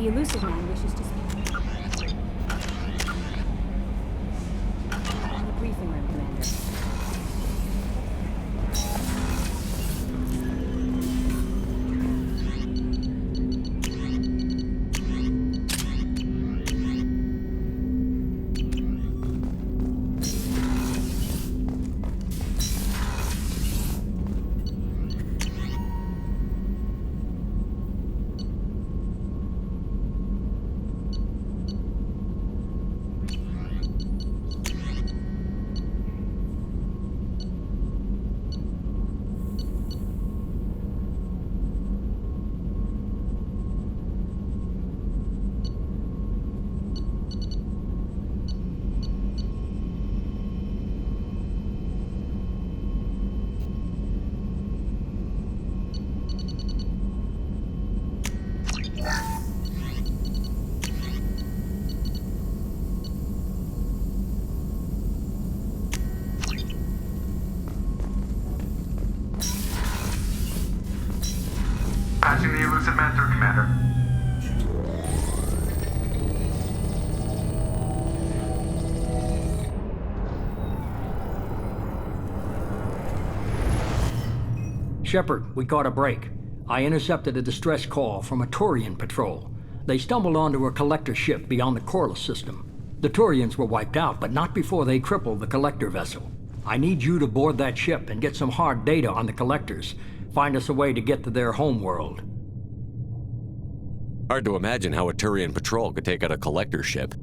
The elusive man wishes to speak. The briefing room, Commander. Patching the elusive man through, Commander. Shepard, we caught a break. I intercepted a distress call from a Turian patrol. They stumbled onto a collector ship beyond the Corliss system. The Turians were wiped out, but not before they crippled the collector vessel. I need you to board that ship and get some hard data on the collectors. Find us a way to get to their homeworld. Hard to imagine how a Turian patrol could take out a collector ship.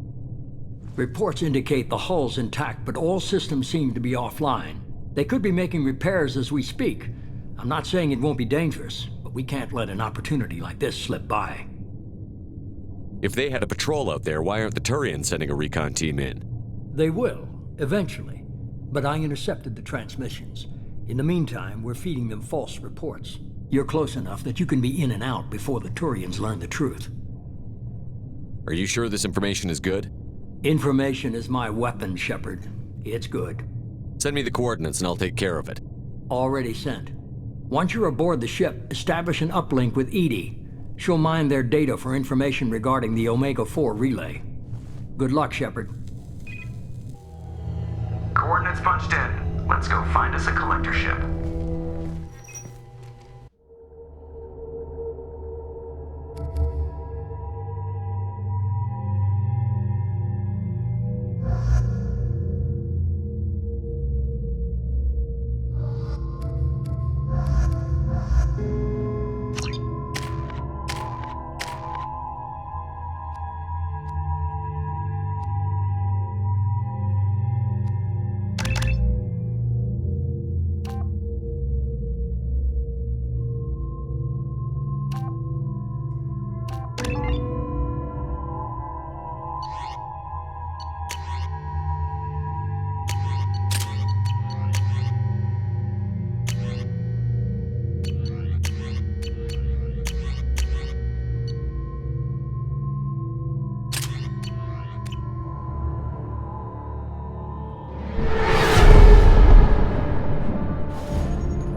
Reports indicate the hull's intact, but all systems seem to be offline. They could be making repairs as we speak. I'm not saying it won't be dangerous, but we can't let an opportunity like this slip by. If they had a patrol out there, why aren't the Turians sending a recon team in? They will, eventually. But I intercepted the transmissions. In the meantime, we're feeding them false reports. You're close enough that you can be in and out before the Turians learn the truth. Are you sure this information is good? Information is my weapon, Shepard. It's good. Send me the coordinates and I'll take care of it. Already sent. Once you're aboard the ship, establish an uplink with Edie. She'll mine their data for information regarding the Omega-4 relay. Good luck, Shepard. Coordinates punched in. Let's go find us a collector ship.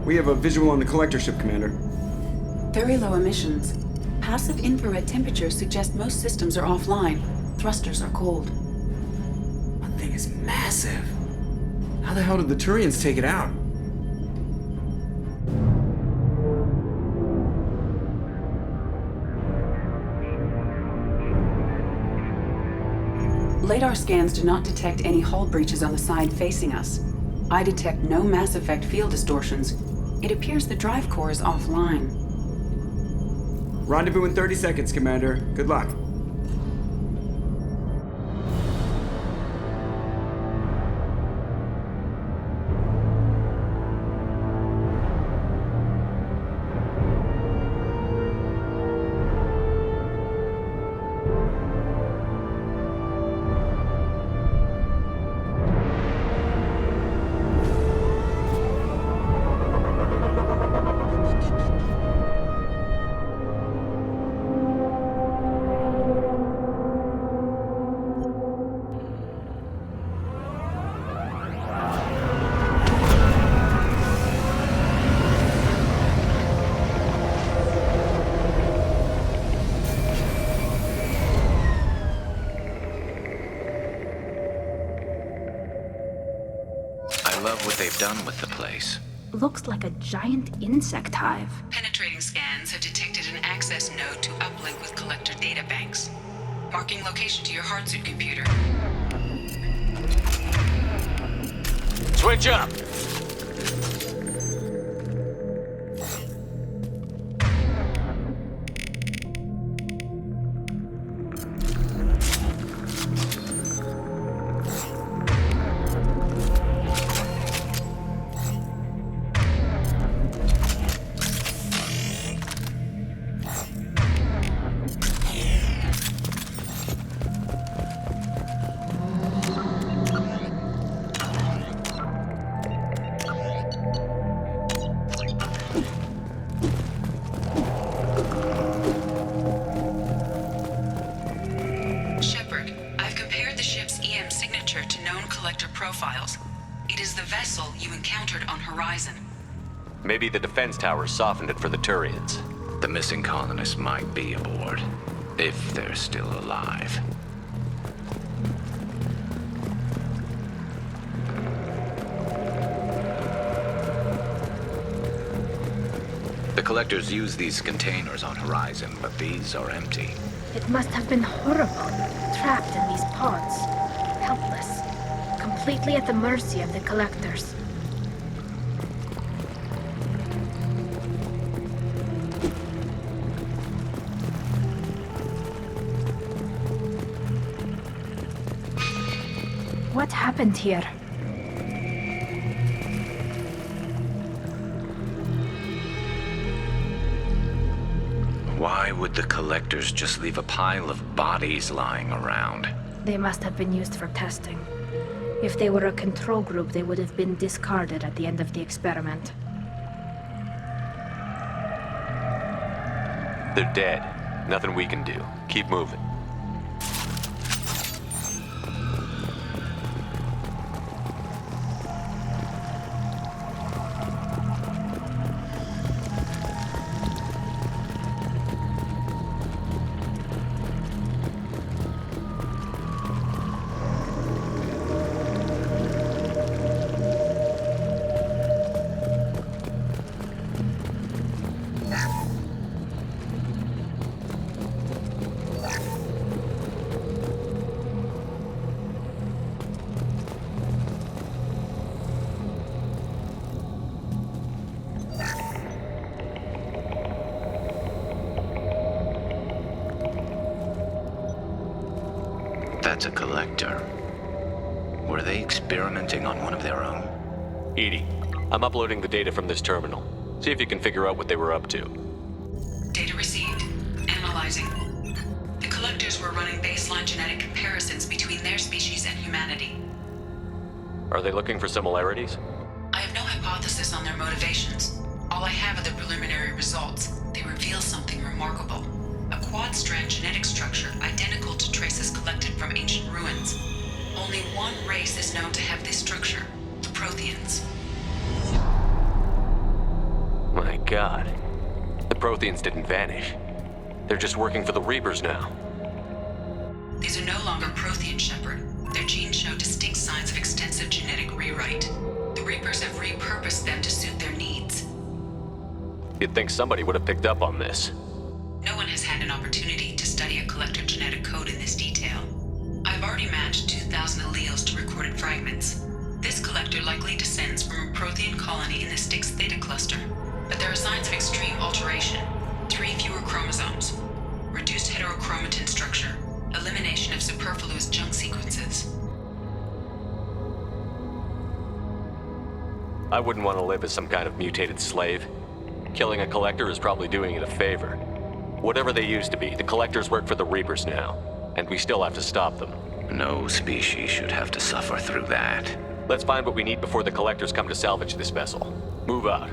We have a visual on the collector ship, Commander. Very low emissions. Passive infrared temperatures suggest most systems are offline. Thrusters are cold. That thing is massive. How the hell did the Turians take it out? Radar scans do not detect any hull breaches on the side facing us. I detect no mass effect field distortions. It appears the drive core is offline. Rendezvous in 30 seconds, Commander. Good luck. love what they've done with the place. Looks like a giant insect hive. Penetrating scans have detected an access node to uplink with collector databanks. Marking location to your hardsuit computer. Switch up! Shepard, I've compared the ship's EM signature to known collector profiles. It is the vessel you encountered on Horizon. Maybe the defense towers softened it for the Turians. The missing colonists might be aboard, if they're still alive. The collectors use these containers on Horizon, but these are empty. It must have been horrible, trapped in these pods, helpless, completely at the mercy of the collectors. What happened here? Why would the collectors just leave a pile of bodies lying around? They must have been used for testing. If they were a control group, they would have been discarded at the end of the experiment. They're dead. Nothing we can do. Keep moving. That's a collector. Were they experimenting on one of their own? Edie, I'm uploading the data from this terminal. See if you can figure out what they were up to. Data received. Analyzing. The collectors were running baseline genetic comparisons between their species and humanity. Are they looking for similarities? I have no hypothesis on their motivations. All I have are the preliminary results. They reveal something remarkable. A quad-strand genetic structure identical to traces collected from ancient ruins. Only one race is known to have this structure, the Protheans. My God. The Protheans didn't vanish. They're just working for the Reapers now. These are no longer Prothean, Shepard. Their genes show distinct signs of extensive genetic rewrite. The Reapers have repurposed them to suit their needs. You'd think somebody would have picked up on this. No one has had an opportunity to study a collector genetic code in this detail. I've already matched 2,000 alleles to recorded fragments. This collector likely descends from a Prothean colony in the Styx Theta cluster, but there are signs of extreme alteration. 3 fewer chromosomes, reduced heterochromatin structure, elimination of superfluous junk sequences. I wouldn't want to live as some kind of mutated slave. Killing a collector is probably doing it a favor. Whatever they used to be, the collectors work for the Reapers now, and we still have to stop them. No species should have to suffer through that. Let's find what we need before the collectors come to salvage this vessel. Move out.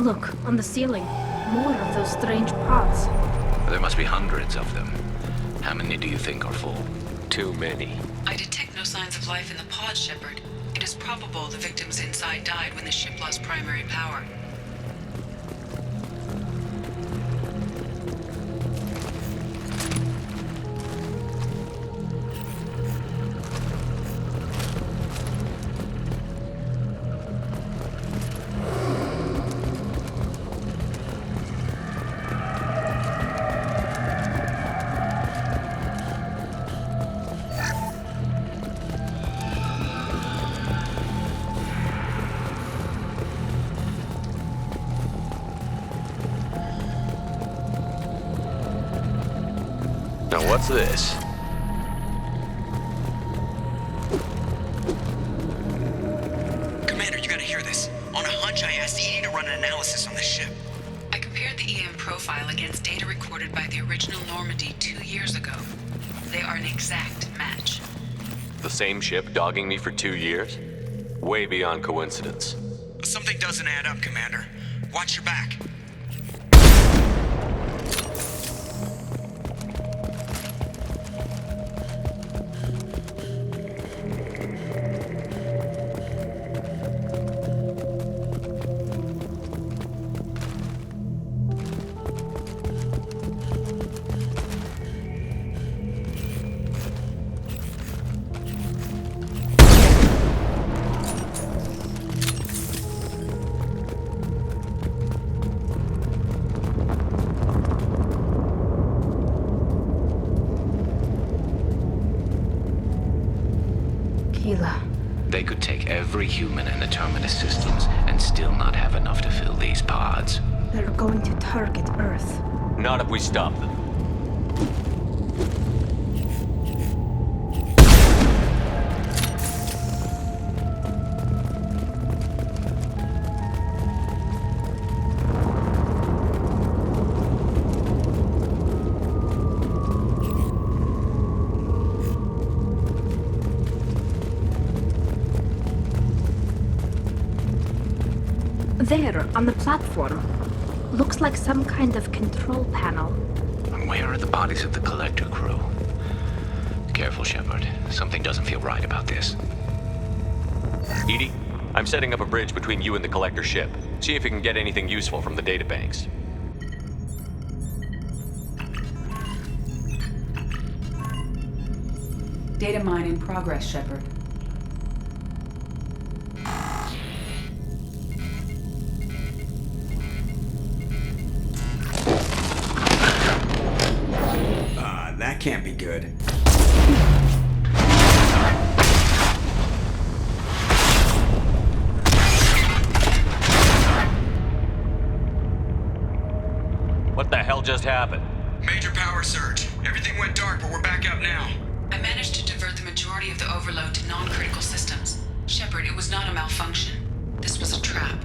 Look, on the ceiling. More of those strange pods. There must be hundreds of them. How many do you think are full? Too many. I detect no signs of life in the pod, Shepard. It is probable the victims inside died when the ship lost primary power. Now what's this? Commander, you gotta hear this. On a hunch, I asked Edie to run an analysis on this ship. I compared the EM profile against data recorded by the original Normandy 2 years ago. They are an exact match. The same ship dogging me for 2 years? Way beyond coincidence. Something doesn't add up, Commander. Watch your back. They could take every human in the Terminus systems and still not have enough to fill these pods. They're going to target Earth. Not if we stop them. There, on the platform. Looks like some kind of control panel. And where are the bodies of the Collector crew? Careful, Shepard. Something doesn't feel right about this. Edie, I'm setting up a bridge between you and the Collector ship. See if you can get anything useful from the databanks. Data mine in progress, Shepard. That can't be good. What the hell just happened? Major power surge. Everything went dark, but we're back up now. I managed to divert the majority of the overload to non-critical systems. Shepard, it was not a malfunction. This was a trap.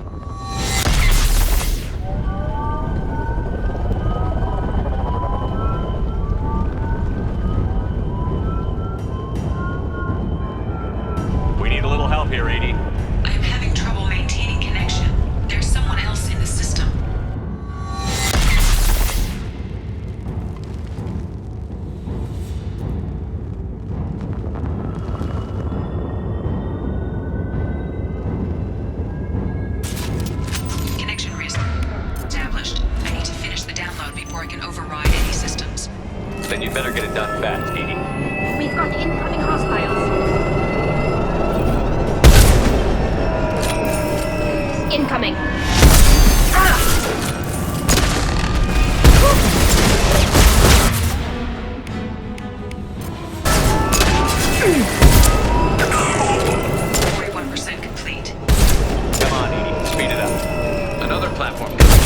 We need a little help here, Edie. I am having trouble maintaining connection. There's someone else in the system. Connection established. I need to finish the download before I can override any systems. Then you better get it done fast, Edie. We've got incoming hostiles. Incoming. Complete. Come on, Edie. Speed it up. Another platform coming in.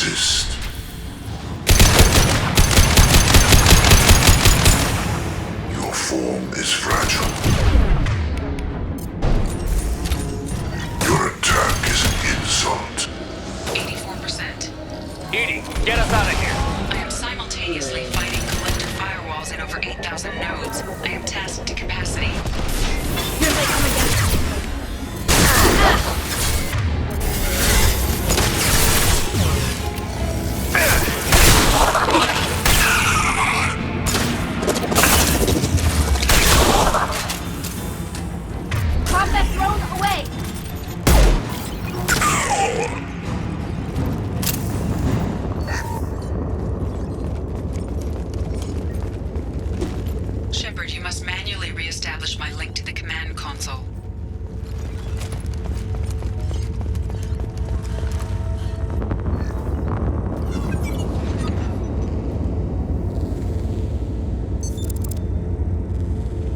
resist. Your form is fragile. Your attack is an insult. 84%. Edie, get us out of here! I am simultaneously fighting collective firewalls in over 8,000 nodes. I am tasked to capacity. Here they come again. Combat drone away! Shepard, you must manually re-establish my link to the command console.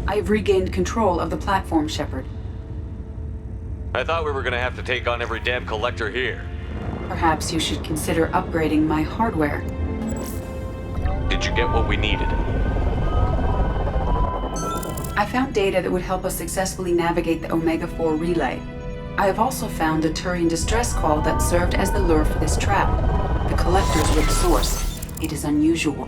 I've regained control of the platform, Shepard. I thought we were gonna have to take on every damn collector here. Perhaps you should consider upgrading my hardware. Did you get what we needed? I found data that would help us successfully navigate the Omega-4 relay. I have also found a Turian distress call that served as the lure for this trap. The collectors were the source. It is unusual.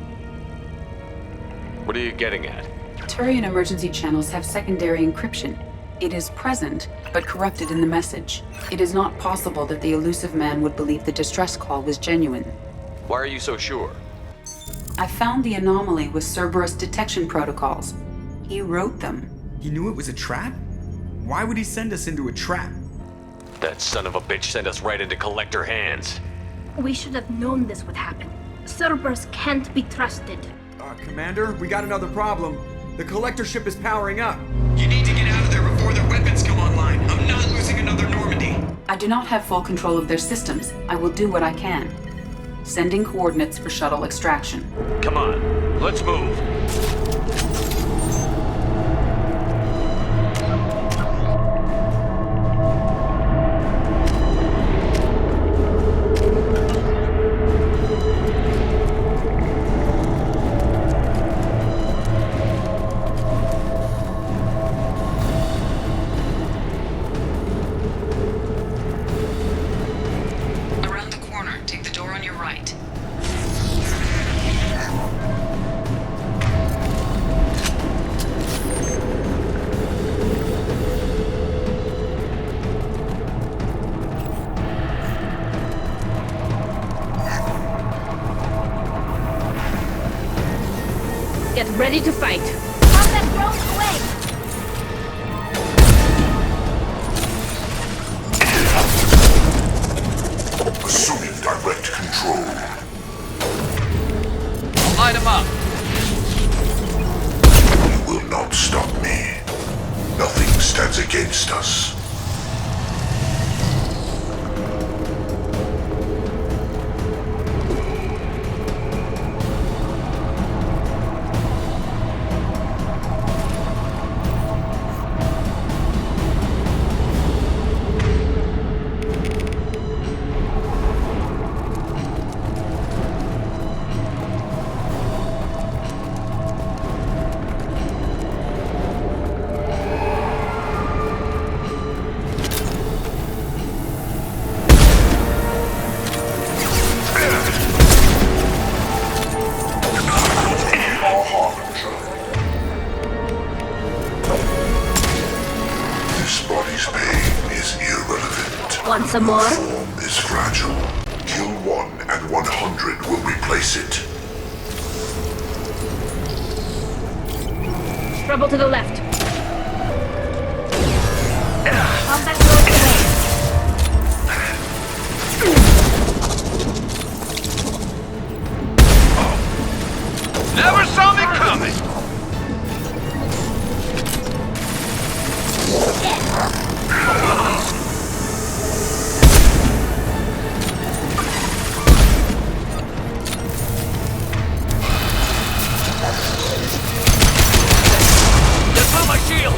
What are you getting at? Turian emergency channels have secondary encryption. It is present, but corrupted in the message. It is not possible that the elusive man would believe the distress call was genuine. Why are you so sure? I found the anomaly with Cerberus detection protocols. He wrote them. He knew it was a trap? Why would he send us into a trap? That son of a bitch sent us right into collector hands. We should have known this would happen. Cerberus can't be trusted. Commander, we got another problem. The collector ship is powering up. You need to get out of there before their weapons come online. I'm not losing another Normandy. I do not have full control of their systems. I will do what I can. Sending coordinates for shuttle extraction. Come on, let's move. Around the corner, take the door on your right. Get ready to fight. Combat drone away! Assuming direct control. Light him up. You will not stop me. Nothing stands against us. This body's pain is irrelevant. Want some more? Form is fragile. Kill 1 and 100 will replace it. Trouble to the left. Combat drone away! Never saw me coming! Get through my shield!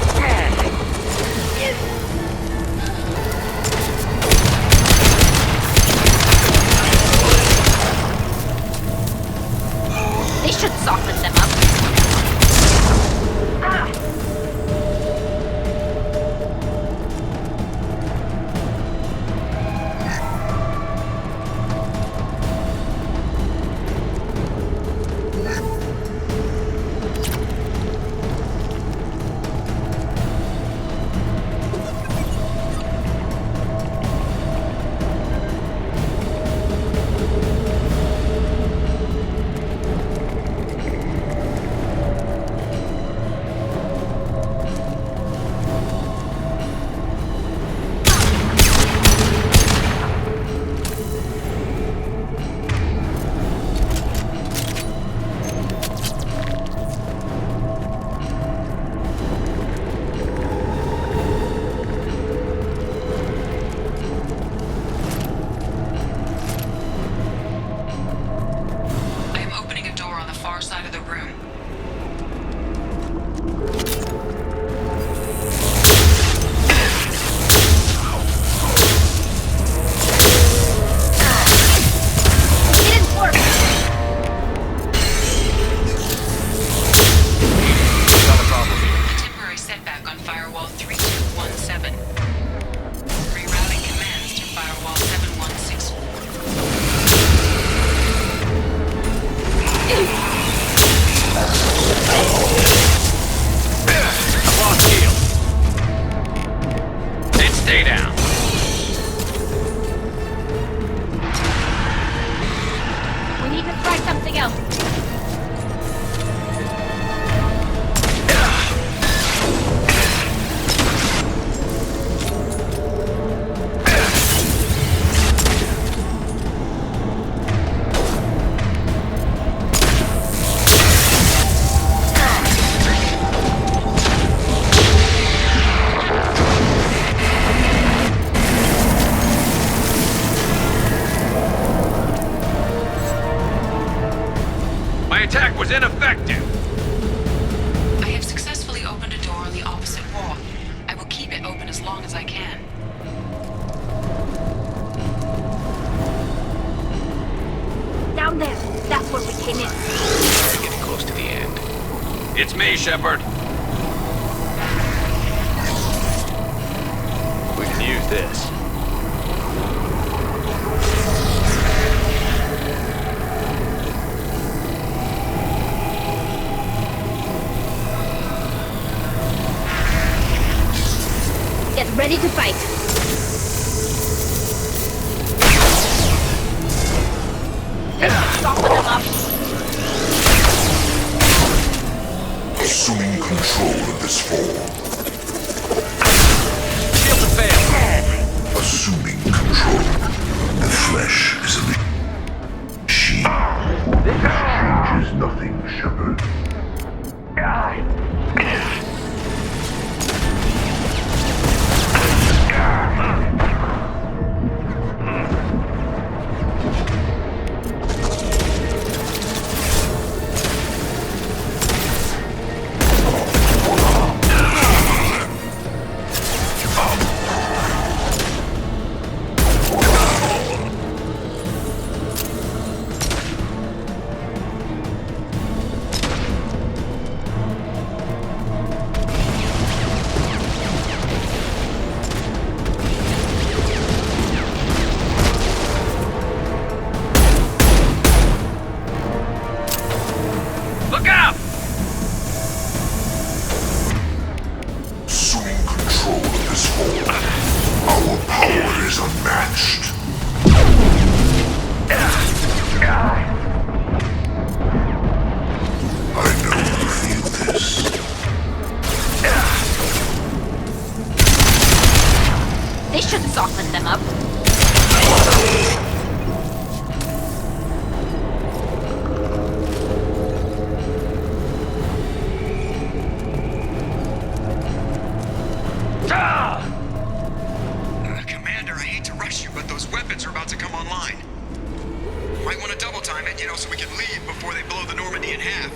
effective! I have successfully opened a door on the opposite wall. I will keep it open as long as I can. Down there. That's where we came in. We're getting close to the end. It's me, Shepard. We can use this. Get ready to fight. Soften them up. Assuming control of this form. Shield the fan. Assuming control. The flesh is a machine. This changes nothing, Shepard. Look out! Assuming control of this form. Our power is unmatched. I know you feel this. This should soften them up. Commander, I hate to rush you, but those weapons are about to come online. Might want to double time it, so we can leave before they blow the Normandy in half.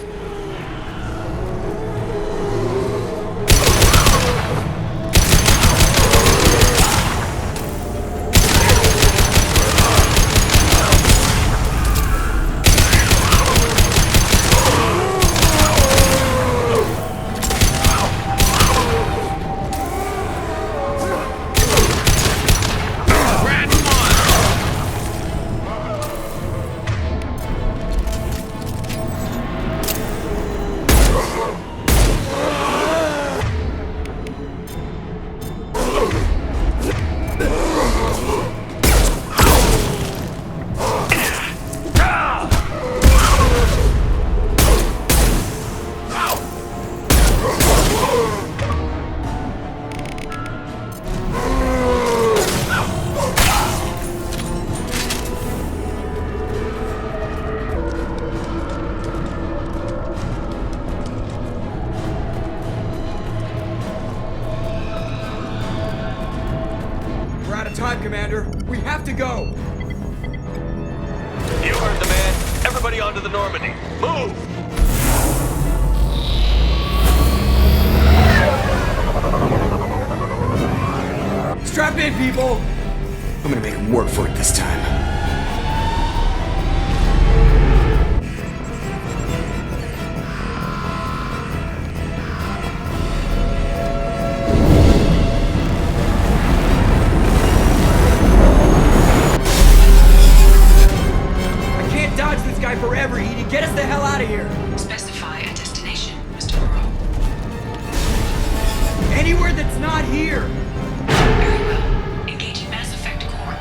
Time, Commander. We have to go. You heard the man. Everybody onto the Normandy. Move! Strap in, people. I'm gonna make him work for it this time. Forever, Edie. Get us the hell out of here. Specify a destination, Mr. Moreau. Anywhere that's not here. Very well. Engaging mass effect core.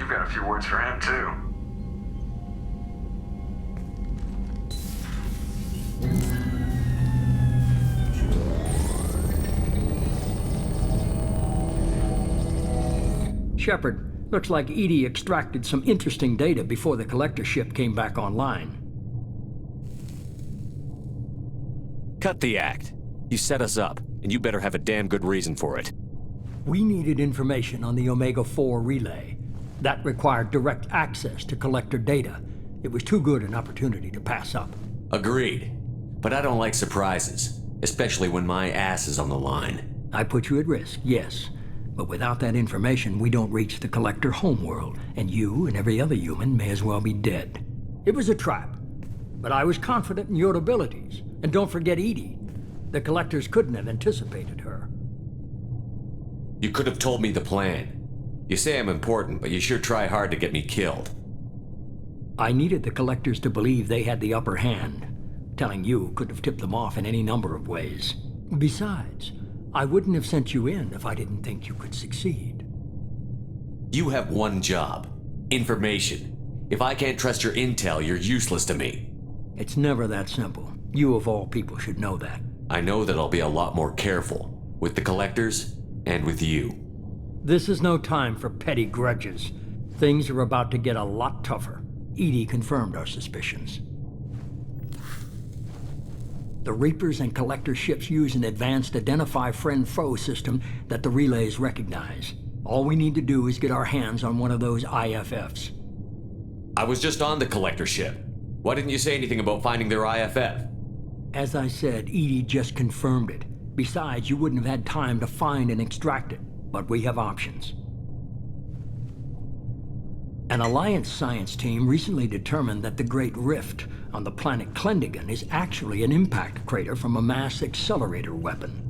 you've got a few words for him, too. Shepard, looks like Edie extracted some interesting data before the collector ship came back online. Cut the act. You set us up, and you better have a damn good reason for it. We needed information on the Omega-4 relay. That required direct access to collector data. It was too good an opportunity to pass up. Agreed. But I don't like surprises, especially when my ass is on the line. I put you at risk, yes. But without that information, we don't reach the collector homeworld, and you and every other human may as well be dead. It was a trap, but I was confident in your abilities. And don't forget Edie. The collectors couldn't have anticipated her. You could have told me the plan. You say I'm important, but you sure try hard to get me killed. I needed the collectors to believe they had the upper hand. Telling you could have tipped them off in any number of ways. Besides, I wouldn't have sent you in if I didn't think you could succeed. You have one job. Information. If I can't trust your intel, you're useless to me. It's never that simple. You of all people should know that. I know that I'll be a lot more careful. With the collectors, and with you. This is no time for petty grudges. Things are about to get a lot tougher. Edie confirmed our suspicions. The Reapers and Collector ships use an advanced Identify Friend-Foe system that the relays recognize. All we need to do is get our hands on one of those IFFs. I was just on the Collector ship. Why didn't you say anything about finding their IFF? As I said, Edie just confirmed it. Besides, you wouldn't have had time to find and extract it. But we have options. An Alliance science team recently determined that the Great Rift on the planet Klendigan is actually an impact crater from a mass accelerator weapon.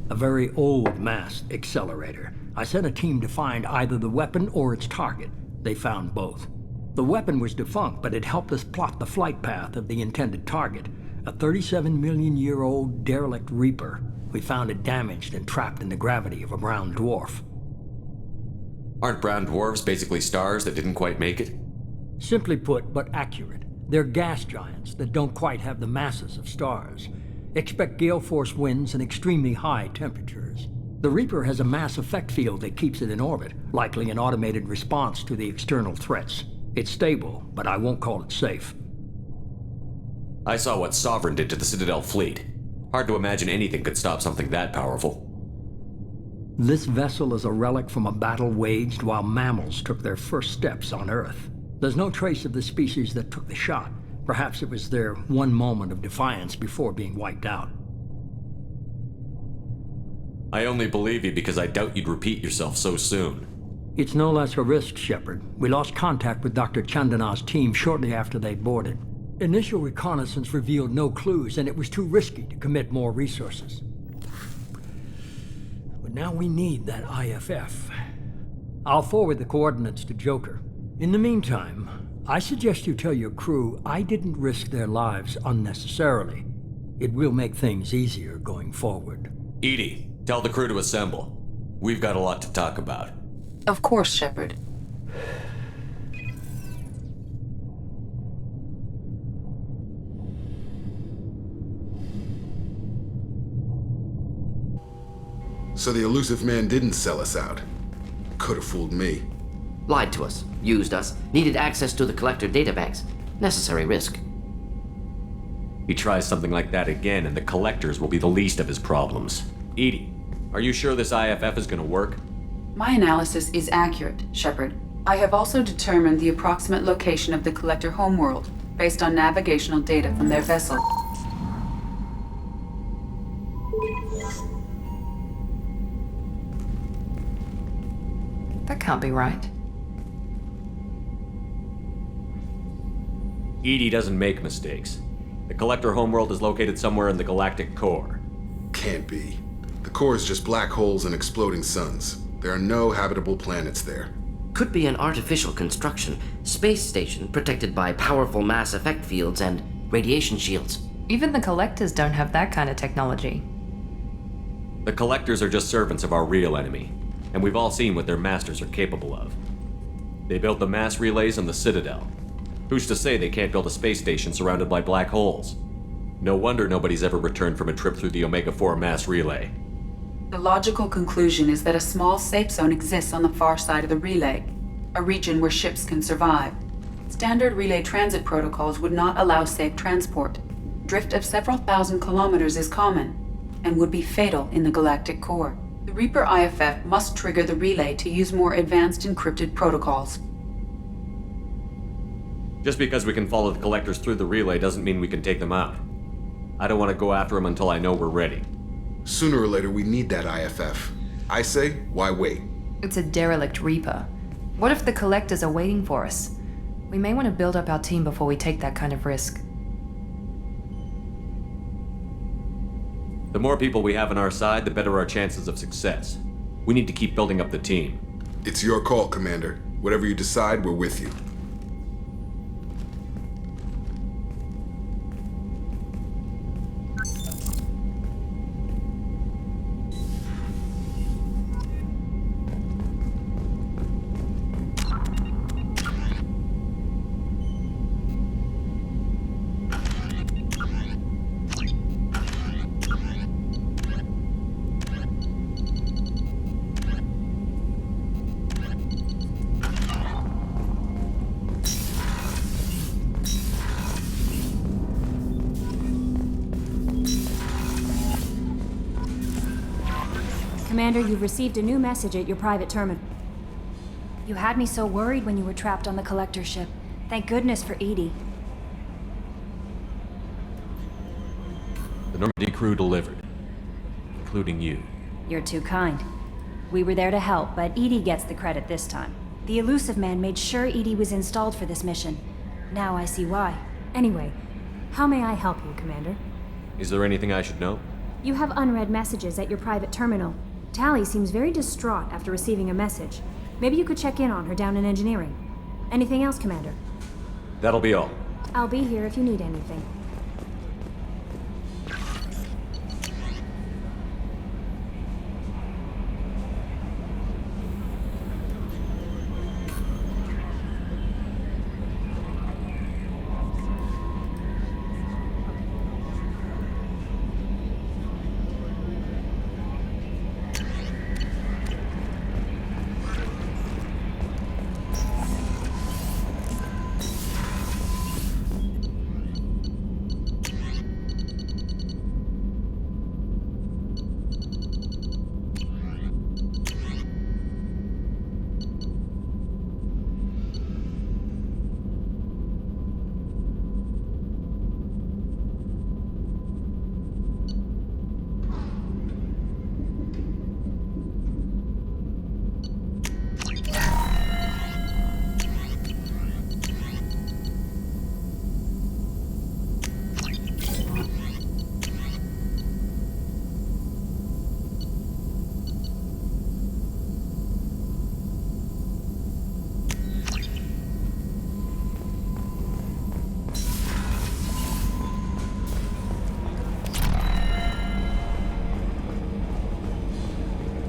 A very old mass accelerator. I sent a team to find either the weapon or its target. They found both. The weapon was defunct, but it helped us plot the flight path of the intended target, a 37-million-year-old derelict Reaper. We found it damaged and trapped in the gravity of a brown dwarf. Aren't brown dwarves basically stars that didn't quite make it? Simply put, but accurate. They're gas giants that don't quite have the masses of stars. Expect gale force winds and extremely high temperatures. The Reaper has a mass effect field that keeps it in orbit, likely an automated response to the external threats. It's stable, but I won't call it safe. I saw what Sovereign did to the Citadel fleet. Hard to imagine anything could stop something that powerful. This vessel is a relic from a battle waged while mammals took their first steps on Earth. There's no trace of the species that took the shot. Perhaps it was their one moment of defiance before being wiped out. I only believe you because I doubt you'd repeat yourself so soon. It's no less a risk, Shepard. We lost contact with Dr. Chandana's team shortly after they boarded. Initial reconnaissance revealed no clues, and it was too risky to commit more resources. But now we need that IFF. I'll forward the coordinates to Joker. In the meantime, I suggest you tell your crew I didn't risk their lives unnecessarily. It will make things easier going forward. Edie, tell the crew to assemble. We've got a lot to talk about. Of course, Shepard. So the elusive man didn't sell us out. Could have fooled me. Lied to us, used us, needed access to the Collector databanks. Necessary risk. He tries something like that again, and the Collectors will be the least of his problems. Edie, are you sure this IFF is gonna work? My analysis is accurate, Shepard. I have also determined the approximate location of the Collector homeworld, based on navigational data from their vessel. That can't be right. Edie doesn't make mistakes. The Collector homeworld is located somewhere in the galactic core. Can't be. The core is just black holes and exploding suns. There are no habitable planets there. Could be an artificial construction, space station protected by powerful mass effect fields and radiation shields. Even the Collectors don't have that kind of technology. The Collectors are just servants of our real enemy, and we've all seen what their masters are capable of. They built the mass relays on the Citadel. Who's to say they can't build a space station surrounded by black holes? No wonder nobody's ever returned from a trip through the Omega-4 mass relay. The logical conclusion is that a small safe zone exists on the far side of the relay, a region where ships can survive. Standard relay transit protocols would not allow safe transport. Drift of several thousand kilometers is common, and would be fatal in the galactic core. The Reaper IFF must trigger the relay to use more advanced encrypted protocols. Just because we can follow the Collectors through the relay doesn't mean we can take them out. I don't want to go after them until I know we're ready. Sooner or later, we need that IFF. I say, why wait? It's a derelict Reaper. What if the Collectors are waiting for us? We may want to build up our team before we take that kind of risk. The more people we have on our side, the better our chances of success. We need to keep building up the team. It's your call, Commander. Whatever you decide, we're with you. Commander, you've received a new message at your private terminal. You had me so worried when you were trapped on the Collector ship. Thank goodness for Edie. The Normandy crew delivered, including you. You're too kind. We were there to help, but Edie gets the credit this time. The Elusive Man made sure Edie was installed for this mission. Now I see why. Anyway, how may I help you, Commander? Is there anything I should know? You have unread messages at your private terminal. Tali seems very distraught after receiving a message. Maybe you could check in on her down in engineering. Anything else, Commander? That'll be all. I'll be here if you need anything.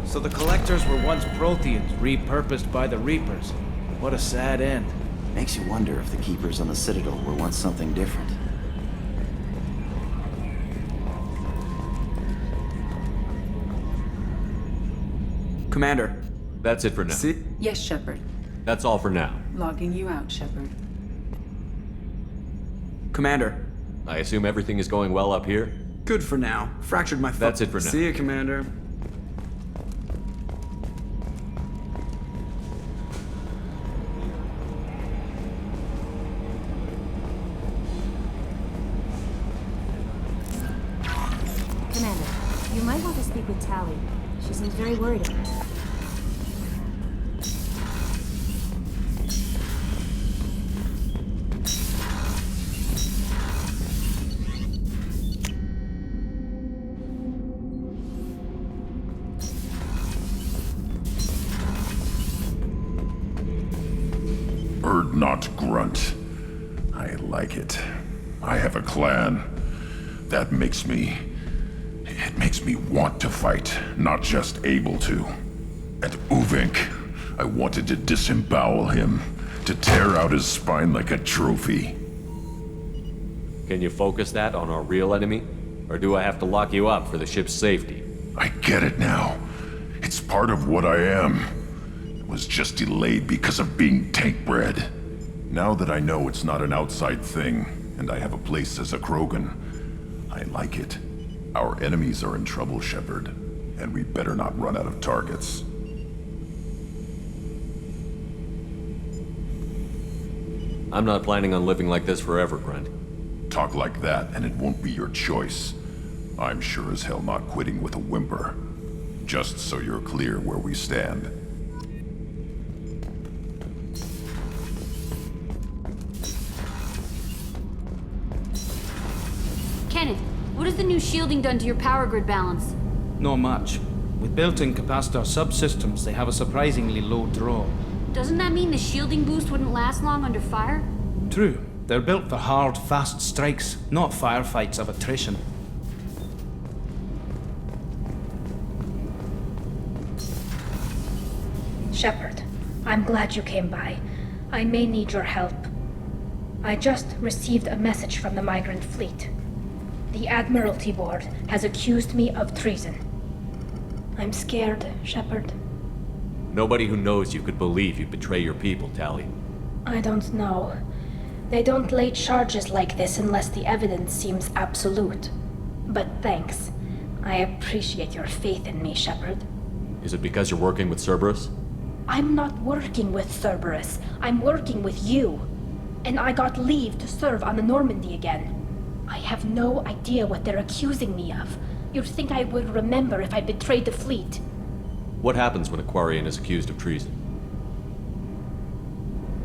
So the Collectors were once Protheans, repurposed by the Reapers. What a sad end. Makes you wonder if the Keepers on the Citadel were once something different. Commander. That's it for now. See? Yes, Shepard. That's all for now. Logging you out, Shepard. Commander. I assume everything is going well up here? Good for now. Fractured my foot. That's it for now. See you, Commander. Commander, you might want to speak with Tali. She seems very worried about you. Bird not grunt. I like it. I have a clan. That makes me It makes me want to fight, not just able to. And Uvink, I wanted to disembowel him, to tear out his spine like a trophy. Can you focus that on our real enemy? Or do I have to lock you up for the ship's safety? I get it now. It's part of what I am. It was just delayed because of being tank-bred. Now that I know it's not an outside thing, and I have a place as a Krogan, I like it. Our enemies are in trouble, Shepard, and we better not run out of targets. I'm not planning on living like this forever, Grunt. Talk like that, and it won't be your choice. I'm sure as hell not quitting with a whimper. Just so you're clear where we stand. Kenneth, what has the new shielding done to your power grid balance? Not much. With built-in capacitor subsystems, they have a surprisingly low draw. Doesn't that mean the shielding boost wouldn't last long under fire? True. They're built for hard, fast strikes, not firefights of attrition. Shepard, I'm glad you came by. I may need your help. I just received a message from the migrant fleet. The Admiralty Board has accused me of treason. I'm scared, Shepard. Nobody who knows you could believe you'd betray your people, Tali. I don't know. They don't lay charges like this unless the evidence seems absolute. But thanks. I appreciate your faith in me, Shepard. Is it because you're working with Cerberus? I'm not working with Cerberus. I'm working with you. And I got leave to serve on the Normandy again. I have no idea what they're accusing me of. You'd think I would remember if I betrayed the fleet. What happens when a Quarian is accused of treason?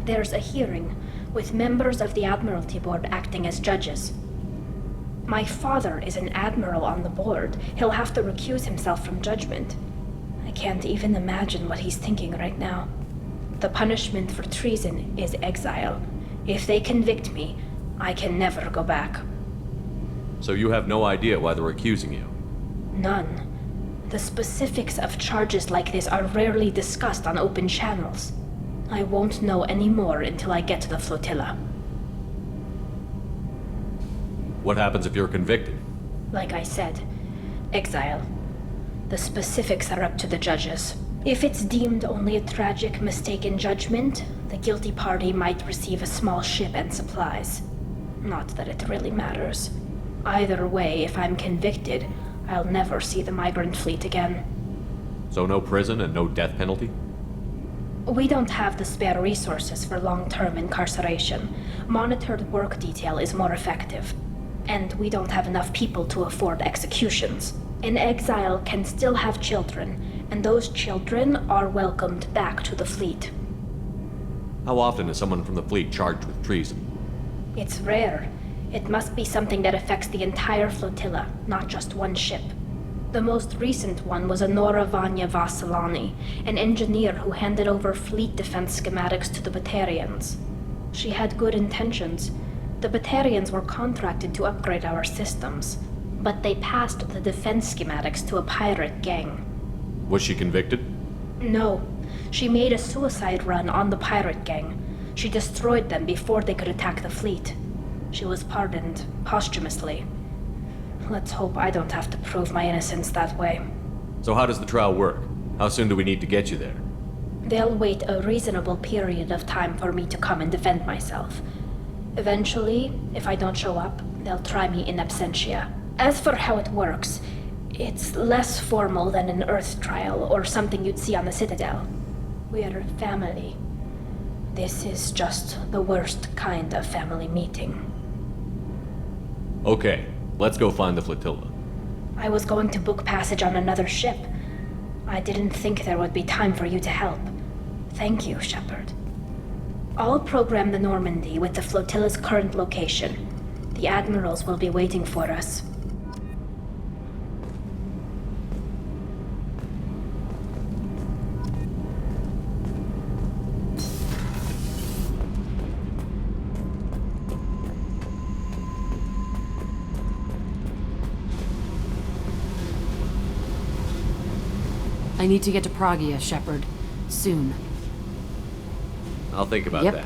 There's a hearing, with members of the Admiralty Board acting as judges. My father is an admiral on the board. He'll have to recuse himself from judgment. I can't even imagine what he's thinking right now. The punishment for treason is exile. If they convict me, I can never go back. So you have no idea why they're accusing you? None. The specifics of charges like this are rarely discussed on open channels. I won't know any more until I get to the flotilla. What happens if you're convicted? Like I said, exile. The specifics are up to the judges. If it's deemed only a tragic mistake in judgment, the guilty party might receive a small ship and supplies. Not that it really matters. Either way, if I'm convicted, I'll never see the migrant fleet again. So no prison and no death penalty? We don't have the spare resources for long-term incarceration. Monitored work detail is more effective. And we don't have enough people to afford executions. An exile can still have children, and those children are welcomed back to the fleet. How often is someone from the fleet charged with treason? It's rare. It must be something that affects the entire flotilla, not just one ship. The most recent one was Anora Vanya Vasilani, an engineer who handed over fleet defense schematics to the Batarians. She had good intentions. The Batarians were contracted to upgrade our systems, but they passed the defense schematics to a pirate gang. Was she convicted? No. She made a suicide run on the pirate gang. She destroyed them before they could attack the fleet. She was pardoned, posthumously. Let's hope I don't have to prove my innocence that way. So how does the trial work? How soon do we need to get you there? They'll wait a reasonable period of time for me to come and defend myself. Eventually, if I don't show up, they'll try me in absentia. As for how it works, it's less formal than an Earth trial or something you'd see on the Citadel. We're family. This is just the worst kind of family meeting. Okay, let's go find the flotilla. I was going to book passage on another ship. I didn't think there would be time for you to help. Thank you, Shepard. I'll program the Normandy with the flotilla's current location. The admirals will be waiting for us. I need to get to Pragia, Shepard. Soon. I'll think about Yep. that.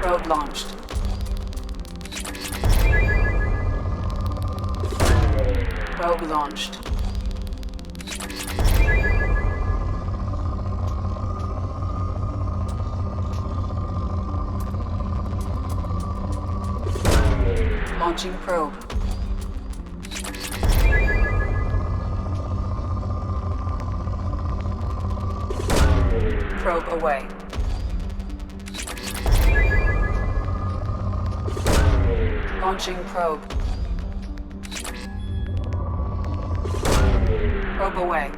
Probe launched. Probe launched. Launching probe. Probe away. Launching probe. Probe away.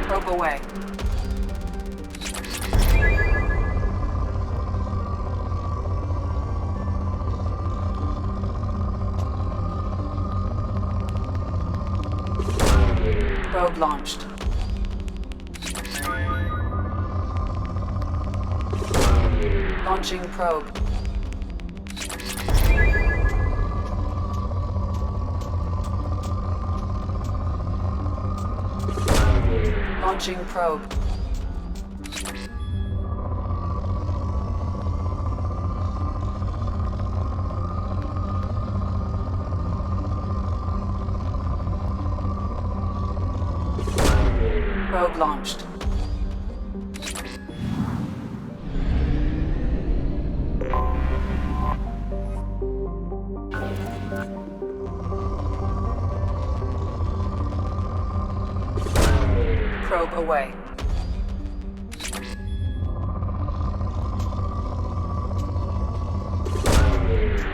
Probe away. Probe launched. Launching probe. Launching probe. Probe launched. Probe away.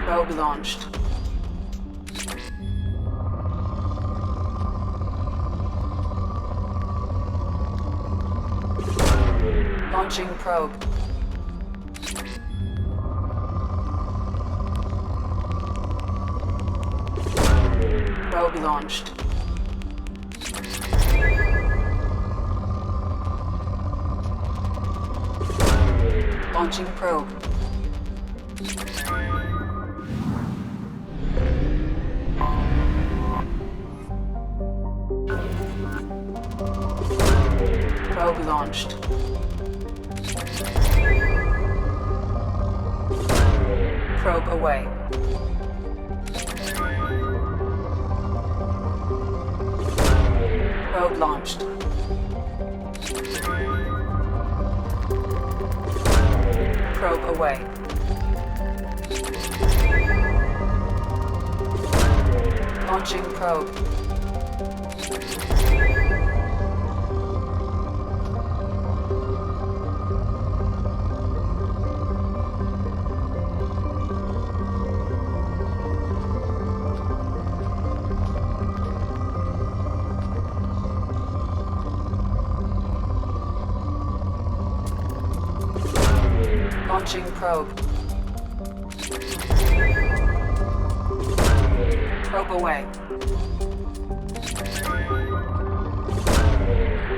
Probe launched. Launching probe. Probe launched. Launching probe. Probe launched. Probe away. Probe launched. Probe away. Launching probe. Launching probe. Probe away.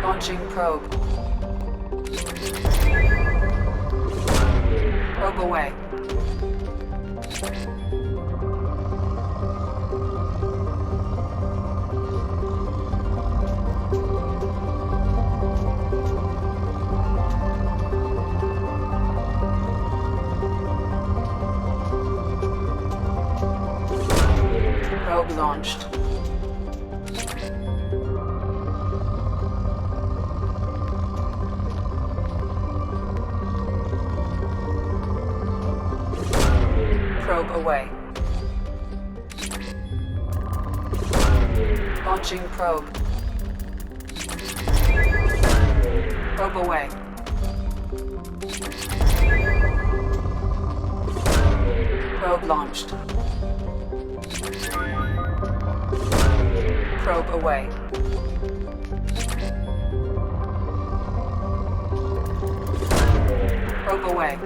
Launching probe. Probe away. Probe launched. Probe away. Launching probe. Probe away. Probe launched. Probe away. Probe away.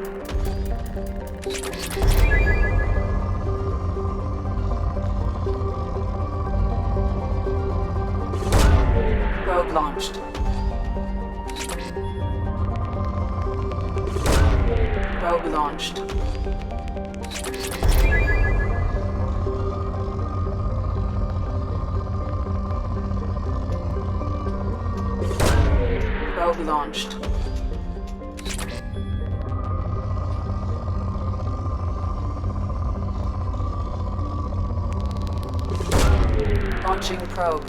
Probe launched. Probe launched. Probe launched. Launching probe.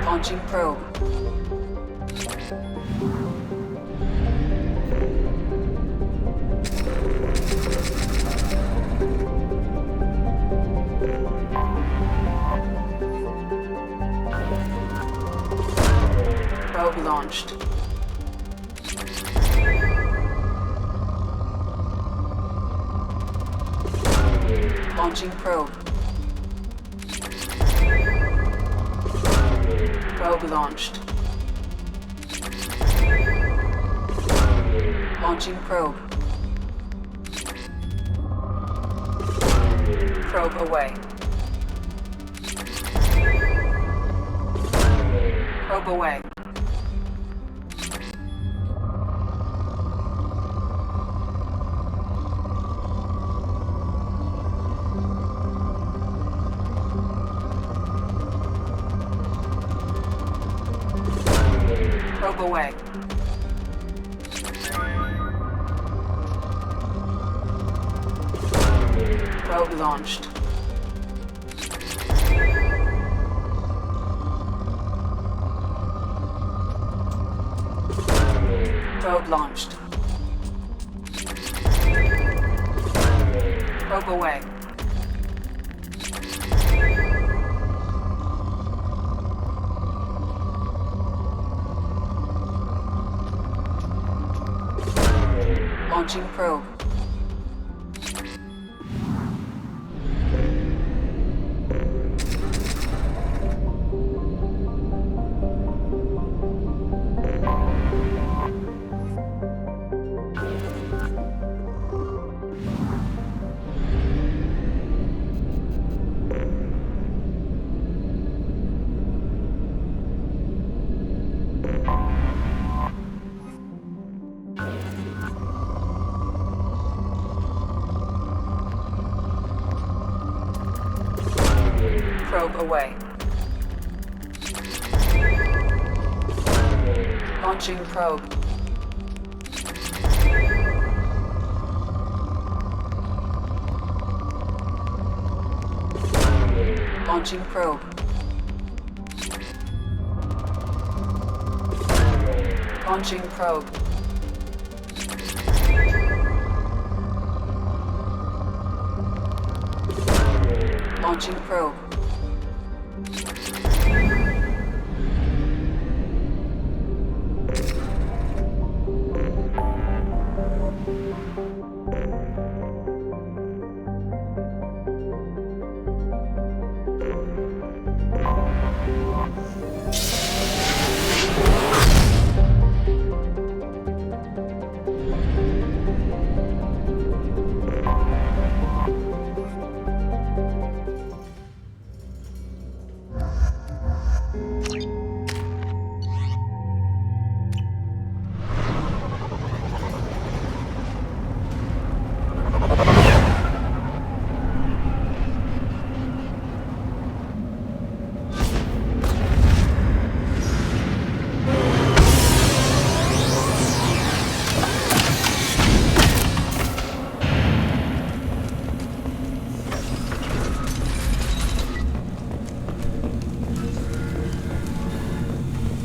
Launching probe. Probe launched. Launching probe. Probe launched. Launching probe. Probe away. Probe away. Probe away. Probe launched. Probe launched. Probe away. Launching probe. Probe away. Launching probe. Launching probe. Launching probe. Launching probe.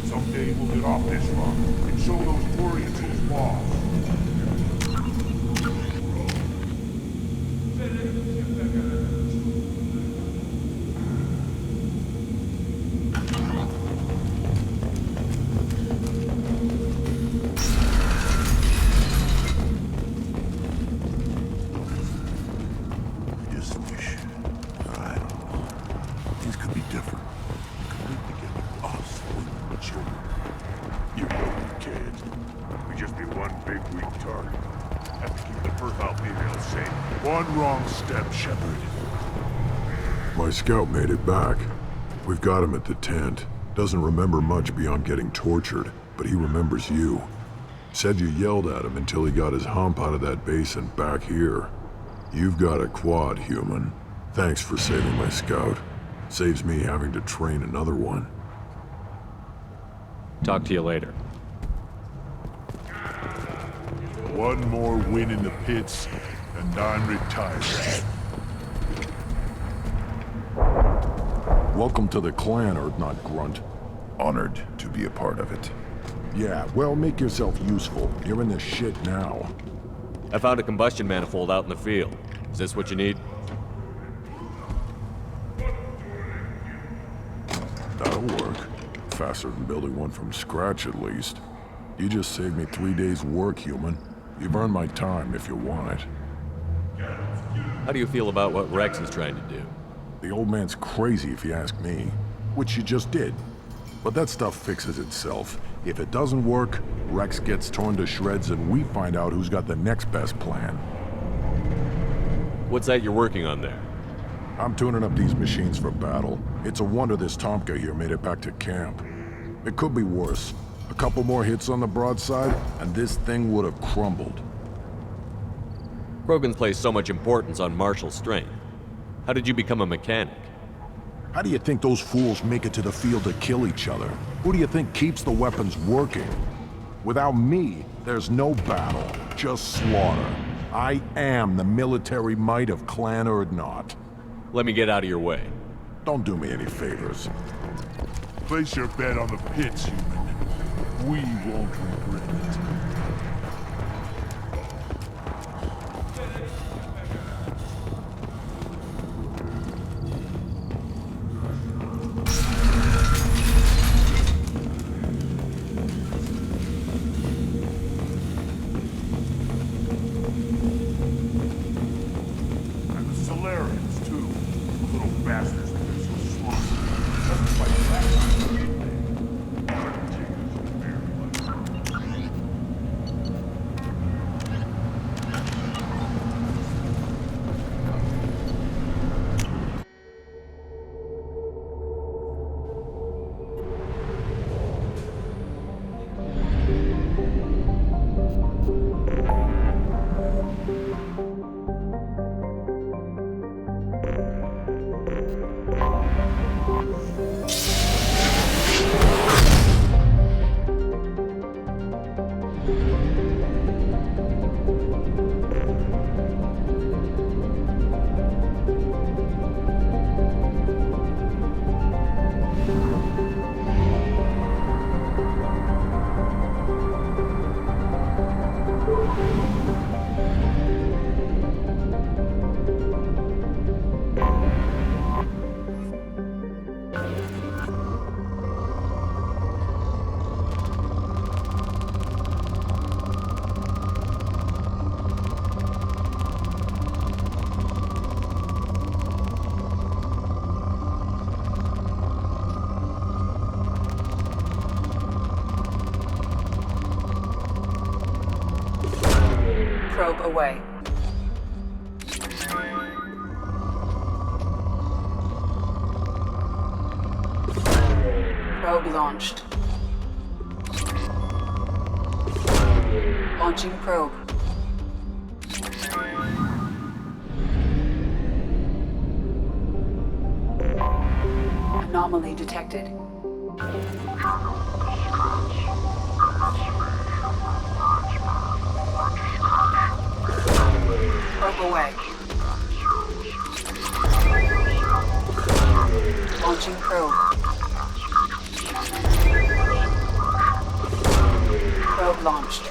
Someday we'll get off this rock and show those Orientals My scout made it back. We've got him at the tent. Doesn't remember much beyond getting tortured, but he remembers you. Said you yelled at him until he got his hump out of that basin back here. You've got a quad, human. Thanks for saving my scout. Saves me having to train another one. Talk to you later. One more win in the pits, and I'm retired. Welcome to the clan, Earthnot Grunt. Honored to be a part of it. Yeah, well, make yourself useful. You're in this shit now. I found a combustion manifold out in the field. Is this what you need? That'll work. Faster than building one from scratch, at least. You just saved me 3 days' work, human. You've earned my time if you want it. How do you feel about what Rex is trying to do? The old man's crazy if you ask me. Which you just did. But that stuff fixes itself. If it doesn't work, Rex gets torn to shreds and we find out who's got the next best plan. What's that you're working on there? I'm tuning up these machines for battle. It's a wonder this Tomka here made it back to camp. It could be worse. A couple more hits on the broadside, and this thing would have crumbled. Krogan placed so much importance on martial strength. How did you become a mechanic? How do you think those fools make it to the field to kill each other? Who do you think keeps the weapons working? Without me, there's no battle, just slaughter. I am the military might of Clan Earthnot. Let me get out of your way. Don't do me any favors. Place your bet on the pits, human. We won't regret it. Probe away. Probe launched. Launching probe. Anomaly detected. Probe away. Launching probe. Probe launched.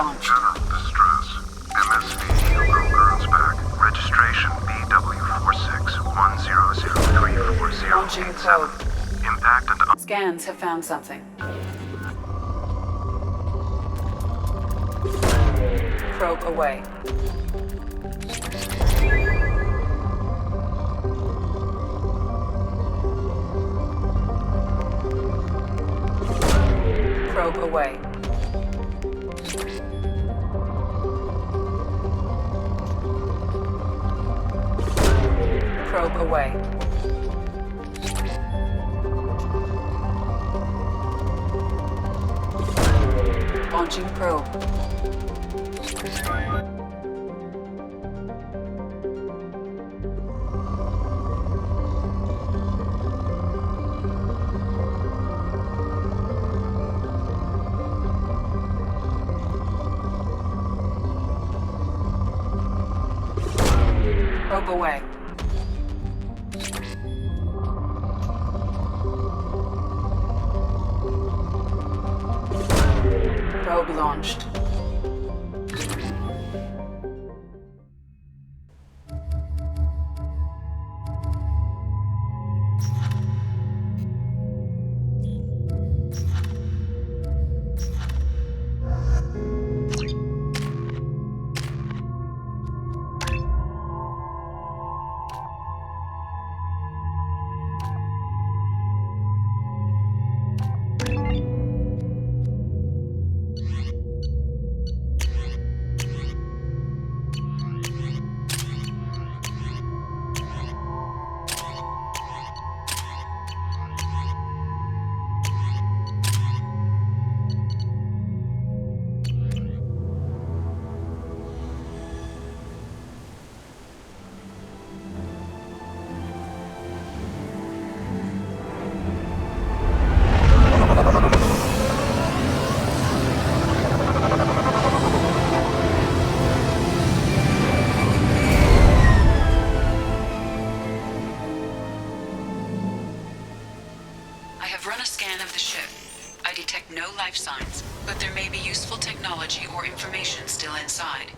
launched. General distress. MSV Hugo Gernsback. Registration BW461003408. Launching probe. Impact and... Scans have found something. Probe away. Probe away. Probe away. Launching probe. Probe away. Probe launched. I detect no life signs, but there may be useful technology or information still inside.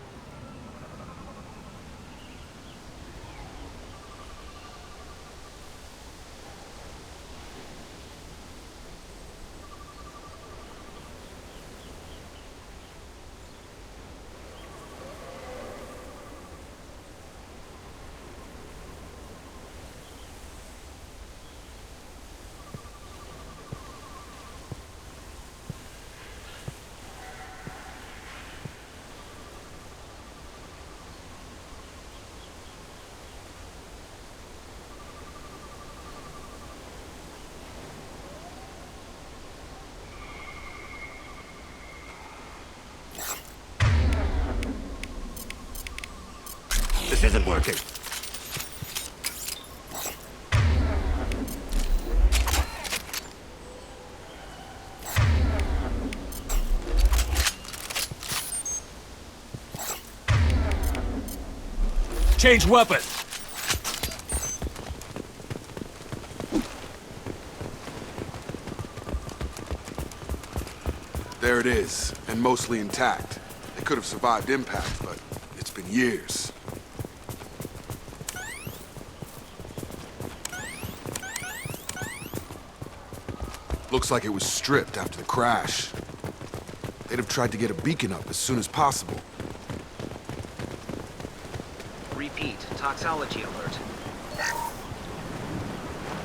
This isn't working. Change weapon! There it is, and mostly intact. They could have survived impact, but it's been years. Looks like it was stripped after the crash. They'd have tried to get a beacon up as soon as possible. Repeat, toxology alert.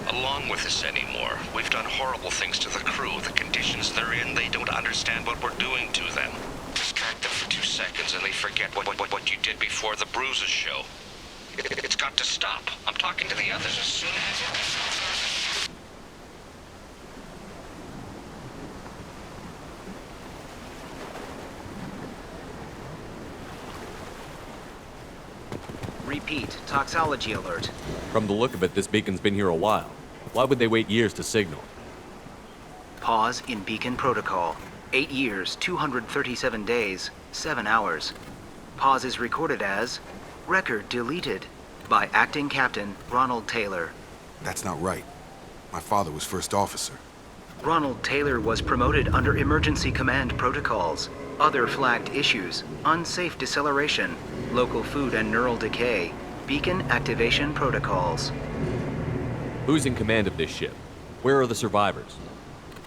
Along with this anymore. We've done horrible things to the crew. The conditions they're in, they don't understand what we're doing to them. Distract them for 2 seconds and they forget what you did before the bruises show. It's got to stop. I'm talking to the others as soon as... Repeat, toxology alert. From the look of it, this beacon's been here a while. Why would they wait years to signal? Pause in beacon protocol. 8 years, 237 days, 7 hours. Pause is recorded as record deleted by Acting Captain Ronald Taylor. That's not right. My father was first officer. Ronald Taylor was promoted under emergency command protocols. Other flagged issues: unsafe deceleration, local food and neural decay, beacon activation protocols. Who's in command of this ship? Where are the survivors?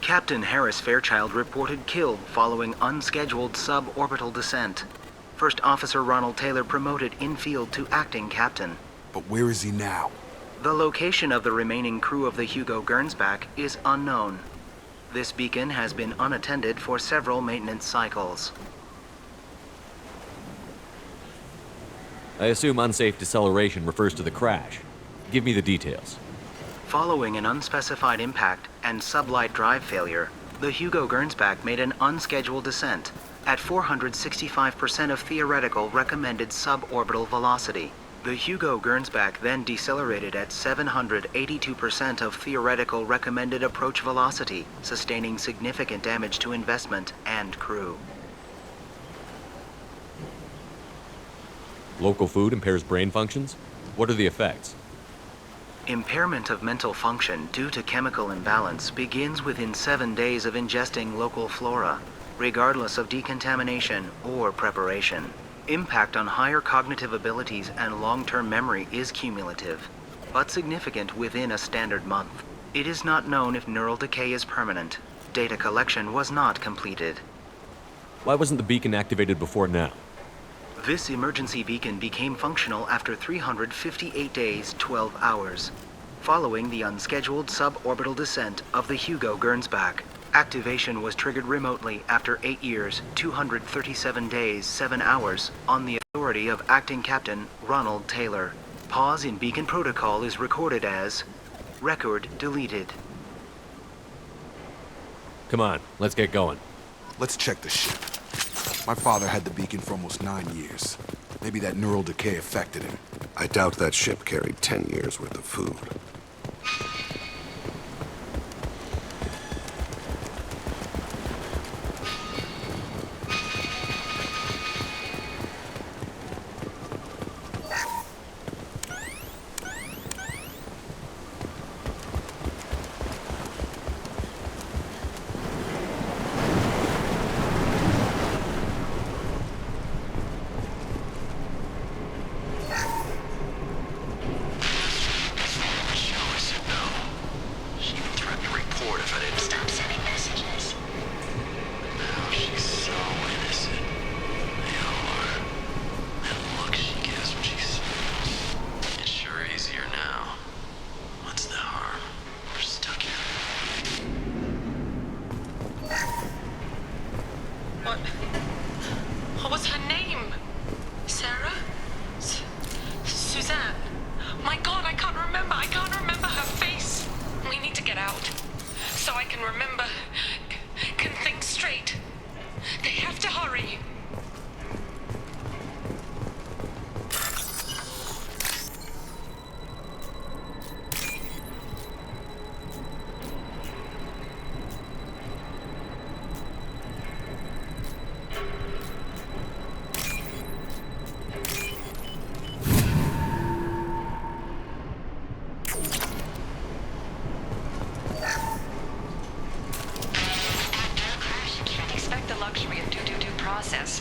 Captain Harris Fairchild reported killed following unscheduled suborbital descent. First Officer Ronald Taylor promoted in-field to acting captain. But where is he now? The location of the remaining crew of the Hugo Gernsback is unknown. This beacon has been unattended for several maintenance cycles. I assume unsafe deceleration refers to the crash. Give me the details. Following an unspecified impact and sublight drive failure, the Hugo Gernsback made an unscheduled descent at 465% of theoretical recommended suborbital velocity. The Hugo Gernsback then decelerated at 782% of theoretical recommended approach velocity, sustaining significant damage to investment and crew. Local food impairs brain functions? What are the effects? Impairment of mental function due to chemical imbalance begins within 7 days of ingesting local flora, regardless of decontamination or preparation. Impact on higher cognitive abilities and long-term memory is cumulative, but significant within a standard month. It is not known if neural decay is permanent. Data collection was not completed. Why wasn't the beacon activated before now? This emergency beacon became functional after 358 days, 12 hours, following the unscheduled suborbital descent of the Hugo Gernsback. Activation was triggered remotely after 8 years, 237 days, 7 hours, on the authority of Acting Captain Ronald Taylor. Pause in beacon protocol is recorded as record deleted. Come on, let's get going. Let's check the ship. My father had the beacon for almost 9 years. Maybe that neural decay affected him. I doubt that ship carried 10 years worth of food. What was her name? Sarah? Suzanne? My God, I can't remember. I can't remember her face. We need to get out so I can remember, can think straight. They have to hurry.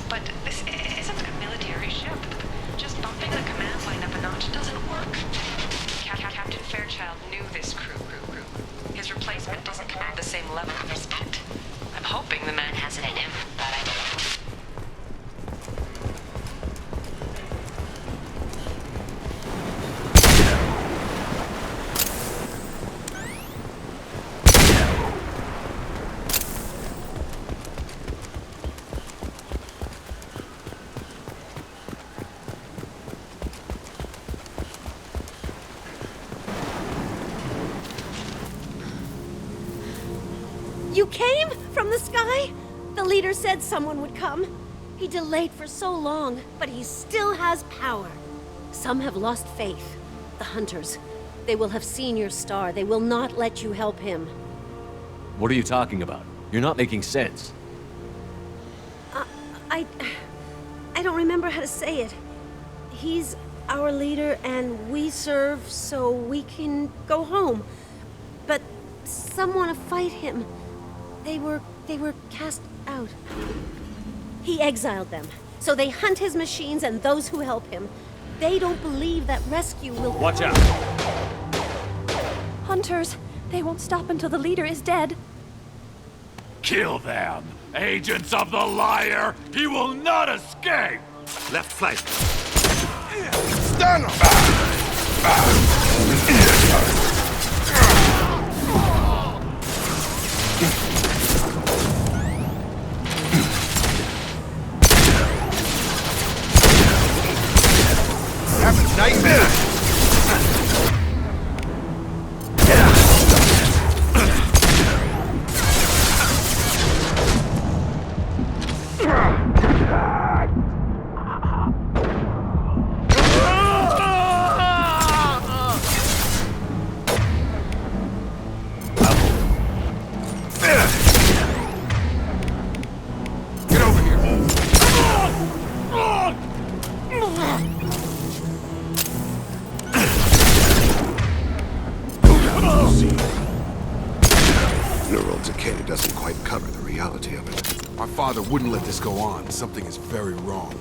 But this isn't a military ship. Just bumping the command line up a notch doesn't work. Captain Fairchild knew this crew. His replacement doesn't command the same level of respect. I'm hoping the man has it in him, but I don't know. You came? From the sky? The leader said someone would come. He delayed for so long, but he still has power. Some have lost faith. The hunters. They will have seen your star. They will not let you help him. What are you talking about? You're not making sense. I don't remember how to say it. He's our leader and we serve so we can go home. But Some want to fight him. They were cast out. He exiled them, so they hunt his machines and those who help him. They don't believe that rescue will... Watch out! Hunters! They won't stop until the leader is dead. Kill them! Agents of the liar! He will not escape! Left flank. Stun him! Having a nightmare! Doesn't quite cover the reality of it. My father wouldn't let this go on. Something is very wrong.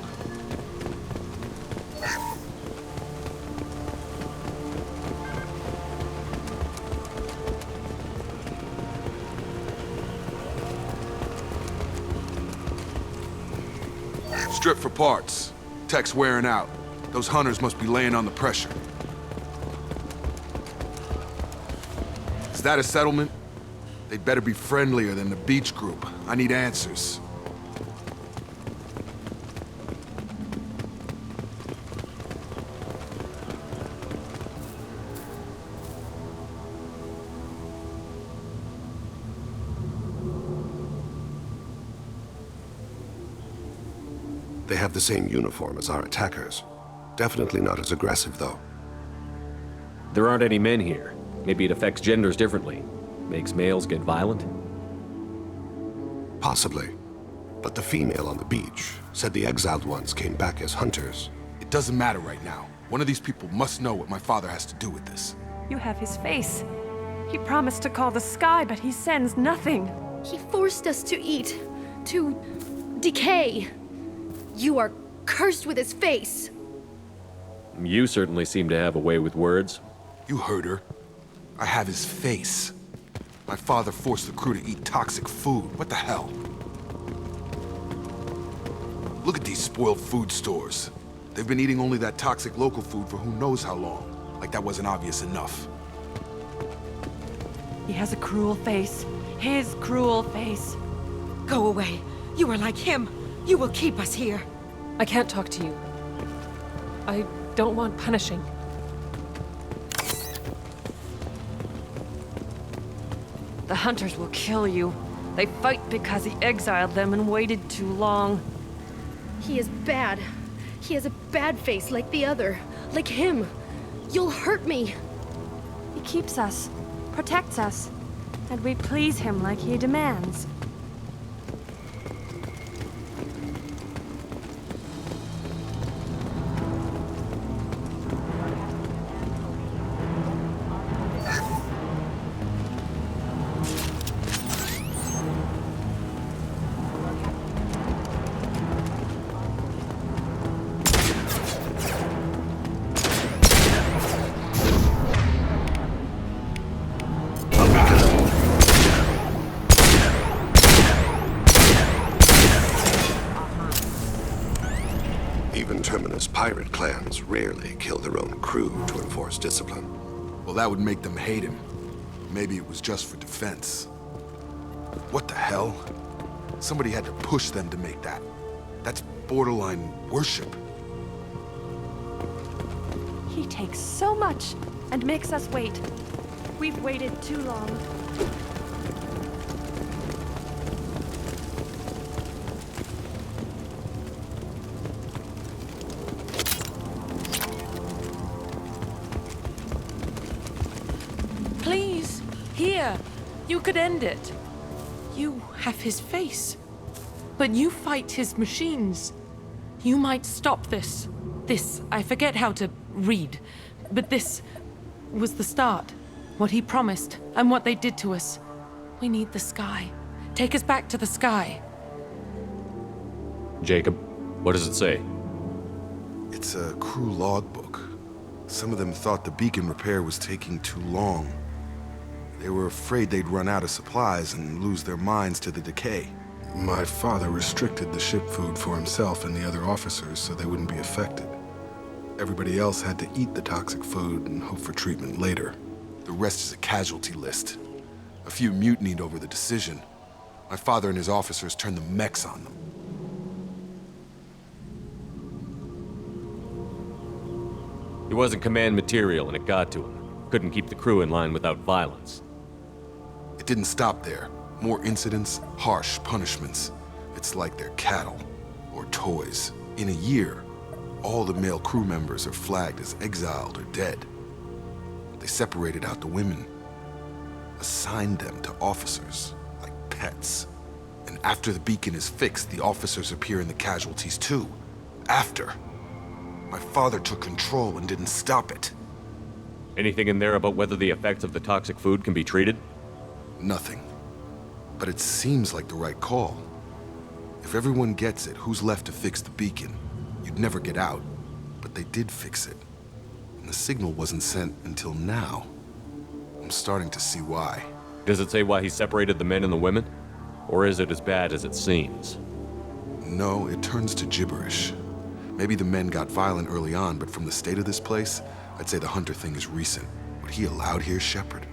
Strip for parts. Tech's wearing out. Those hunters must be laying on the pressure. Is that a settlement? They'd better be friendlier than the beach group. I need answers. They have the same uniform as our attackers. Definitely not as aggressive, though. There aren't any men here. Maybe it affects genders differently. Makes males get violent? Possibly. But the female on the beach said the exiled ones came back as hunters. It doesn't matter right now. One of these people must know what my father has to do with this. You have his face. He promised to call the sky, but he sends nothing. He forced us to eat, to decay. You are cursed with his face. You certainly seem to have a way with words. You heard her. I have his face. My father forced the crew to eat toxic food. What the hell? Look at these spoiled food stores. They've been eating only that toxic local food for who knows how long. Like that wasn't obvious enough. He has a cruel face. His cruel face. Go away. You are like him. You will keep us here. I can't talk to you. I don't want punishing. The hunters will kill you. They fight because he exiled them and waited too long. He is bad. He has a bad face like the other. Like him. You'll hurt me. He keeps us, protects us, and we please him like he demands. Pirate clans rarely kill their own crew to enforce discipline. Well, that would make them hate him. Maybe it was just for defense. What the hell? Somebody had to push them to make that. That's borderline worship. He takes so much and makes us wait. We've waited too long. Please, here. You could end it. You have his face. But you fight his machines. You might stop this. This, I forget how to read. But this was the start. What he promised, and what they did to us. We need the sky. Take us back to the sky. Jacob, what does it say? It's a crew logbook. Some of them thought the beacon repair was taking too long. They were afraid they'd run out of supplies and lose their minds to the decay. My father restricted the ship food for himself and the other officers so they wouldn't be affected. Everybody else had to eat the toxic food and hope for treatment later. The rest is a casualty list. A few mutinied over the decision. My father and his officers turned the mechs on them. He wasn't command material and it got to him. Couldn't keep the crew in line without violence. It didn't stop there. More incidents, harsh punishments. It's like they're cattle or toys. In a year, all the male crew members are flagged as exiled or dead. They separated out the women, assigned them to officers, like pets. And after the beacon is fixed, the officers appear in the casualties too. After. My father took control and didn't stop it. Anything in there about whether the effects of the toxic food can be treated? Nothing. But it seems like the right call. If everyone gets it, who's left to fix the beacon? You'd never get out. But they did fix it. And the signal wasn't sent until now. I'm starting to see why. Does it say why he separated the men and the women? Or is it as bad as it seems? No, it turns to gibberish. Maybe the men got violent early on, but from the state of this place, I'd say the Hunter thing is recent. What he allowed here, Shepard?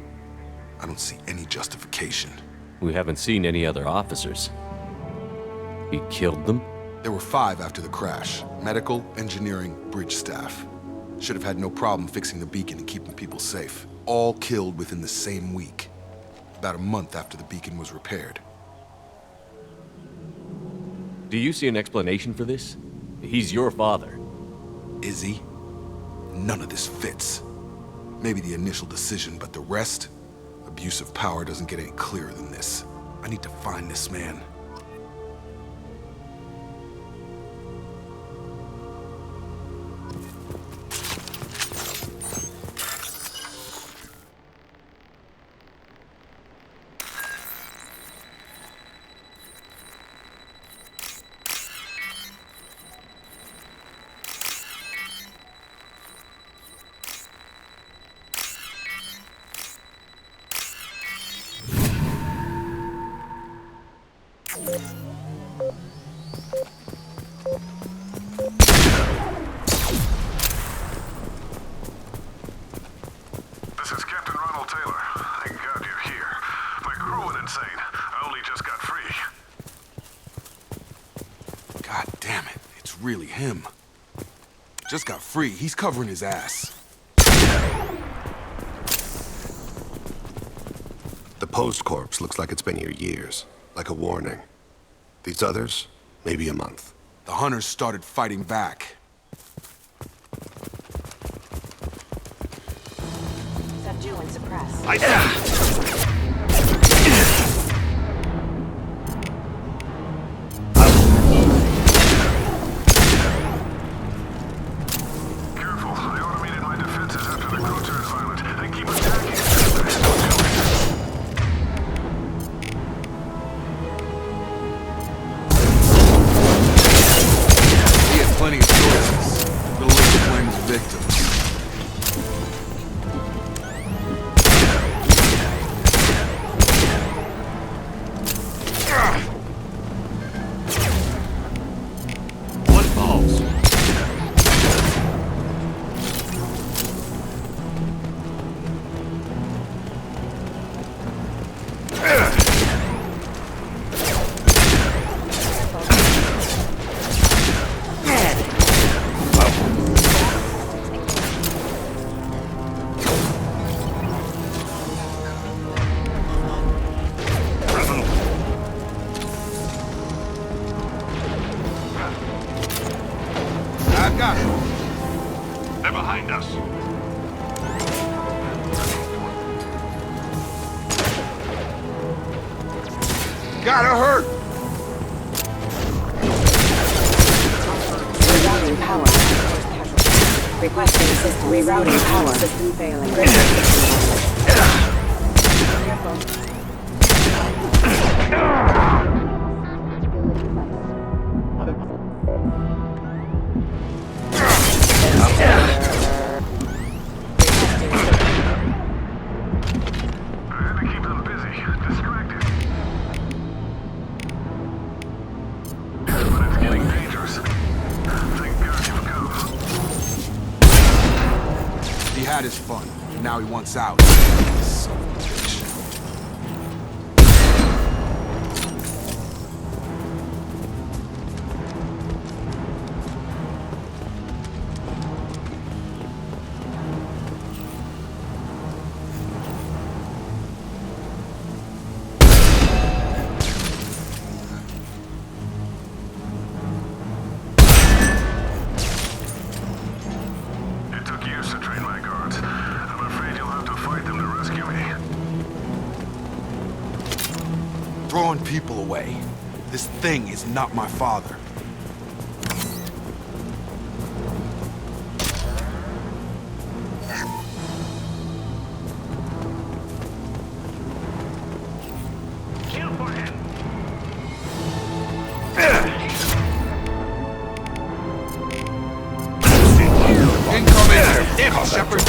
I don't see any justification. We haven't seen any other officers. He killed them? There were 5 after the crash. Medical, engineering, bridge staff. Should have had no problem fixing the beacon and keeping people safe. All killed within the same week. About a month after the beacon was repaired. Do you see an explanation for this? He's your father. Is he? None of this fits. Maybe the initial decision, but the rest? Abuse of power doesn't get any clearer than this. I need to find this man. Really him. Just got free. He's covering his ass. The post corpse looks like it's been here years. Like a warning. These others, maybe a month. The hunters started fighting back. Subdue and suppress. Plenty of choices. The list blames victims. What balls? They're behind us. Gotta hurt! Rerouting power. Requesting system. Rerouting power. System failing. He had his fun. Now he wants out. Son of a bitch. It took years to train my guards. I'm afraid you'll have to fight them to rescue me. Throwing people away. This thing is not my father. Incoming! Shepard!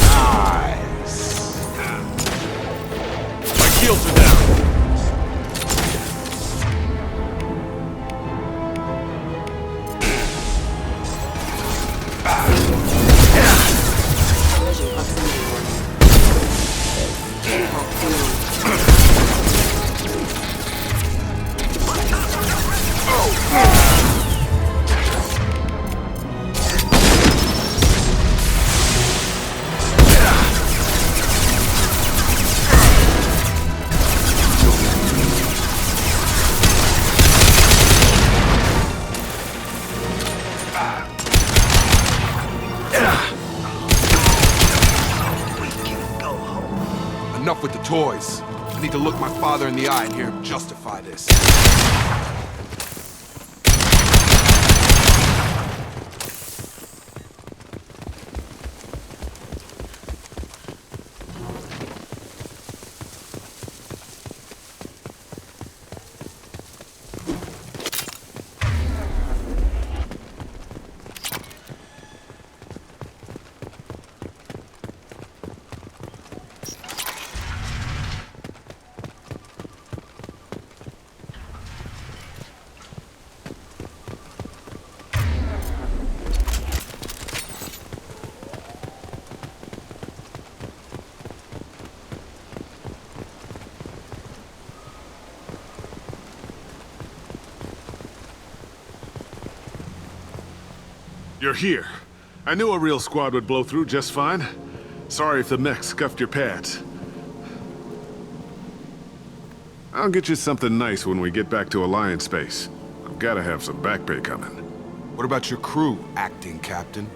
Nice! My shields are down. Enough with the toys. I need to look my father in the eye and hear him justify this. You're here. I knew a real squad would blow through just fine. Sorry if the mech scuffed your pads. I'll get you something nice when we get back to Alliance space. I've gotta have some back pay coming. What about your crew, acting captain?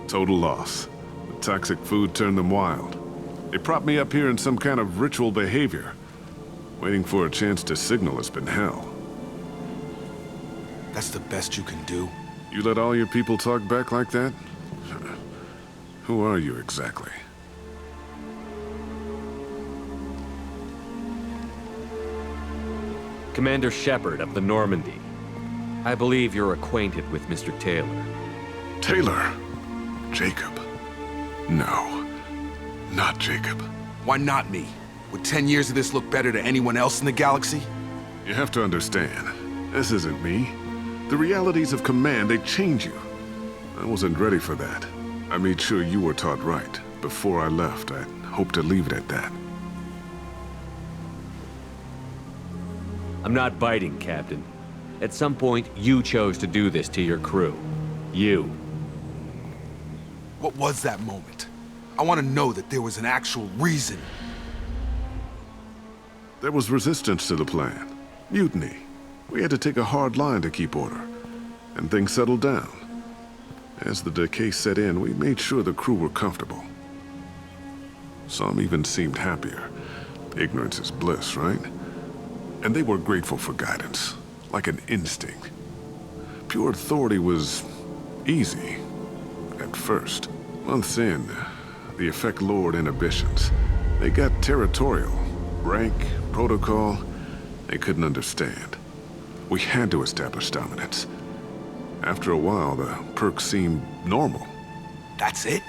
Total loss. The toxic food turned them wild. They propped me up here in some kind of ritual behavior. Waiting for a chance to signal has been hell. That's the best you can do? You let all your people talk back like that? Who are you exactly? Commander Shepard of the Normandy. I believe you're acquainted with Mr. Taylor. Taylor? Jacob? No, not Jacob. Why not me? Would 10 years of this look better to anyone else in the galaxy? You have to understand, this isn't me. The realities of command, they change you. I wasn't ready for that. I made sure you were taught right. Before I left, I hoped to leave it at that. I'm not biting, Captain. At some point, you chose to do this to your crew. You. What was that moment? I want to know that there was an actual reason. There was resistance to the plan. Mutiny. We had to take a hard line to keep order. And things settled down. As the decay set in, we made sure the crew were comfortable. Some even seemed happier. Ignorance is bliss, right? And they were grateful for guidance, like an instinct. Pure authority was easy, at first. Months in, the Effect Lord inhibitions. They got territorial. Rank, protocol, they couldn't understand. We had to establish dominance. After a while, the perks seemed normal. That's it?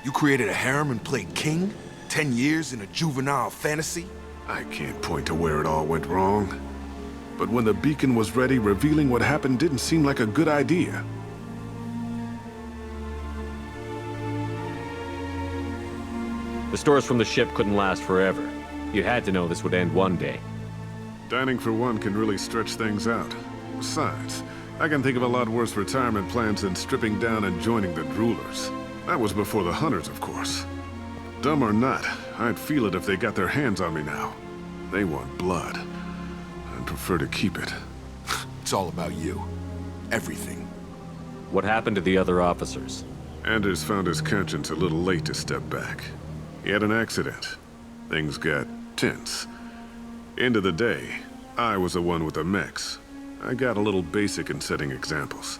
You created a harem and played king? 10 years in a juvenile fantasy? I can't point to where it all went wrong. But when the beacon was ready, revealing what happened didn't seem like a good idea. The stores from the ship couldn't last forever. You had to know this would end one day. Dining for one can really stretch things out. Besides, I can think of a lot worse retirement plans than stripping down and joining the Droolers. That was before the Hunters, of course. Dumb or not, I'd feel it if they got their hands on me now. They want blood. I'd prefer to keep it. It's all about you. Everything. What happened to the other officers? Anders found his conscience a little late to step back. He had an accident. Things got tense. End of the day, I was the one with the mechs. I got a little basic in setting examples.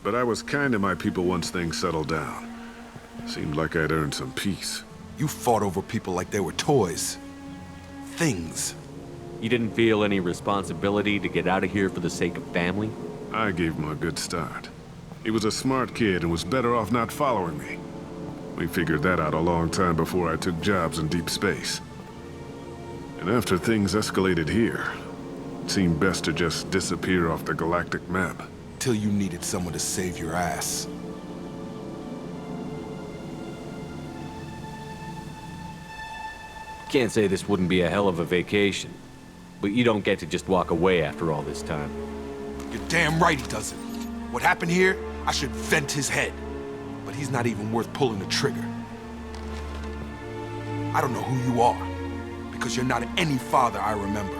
But I was kind to my people once things settled down. Seemed like I'd earned some peace. You fought over people like they were toys. Things. You didn't feel any responsibility to get out of here for the sake of family? I gave him a good start. He was a smart kid and was better off not following me. We figured that out a long time before I took jobs in deep space. And after things escalated here, it seemed best to just disappear off the galactic map. Till you needed someone to save your ass. Can't say this wouldn't be a hell of a vacation. But you don't get to just walk away after all this time. You're damn right he doesn't. What happened here, I should vent his head. But he's not even worth pulling the trigger. I don't know who you are, because you're not any father I remember.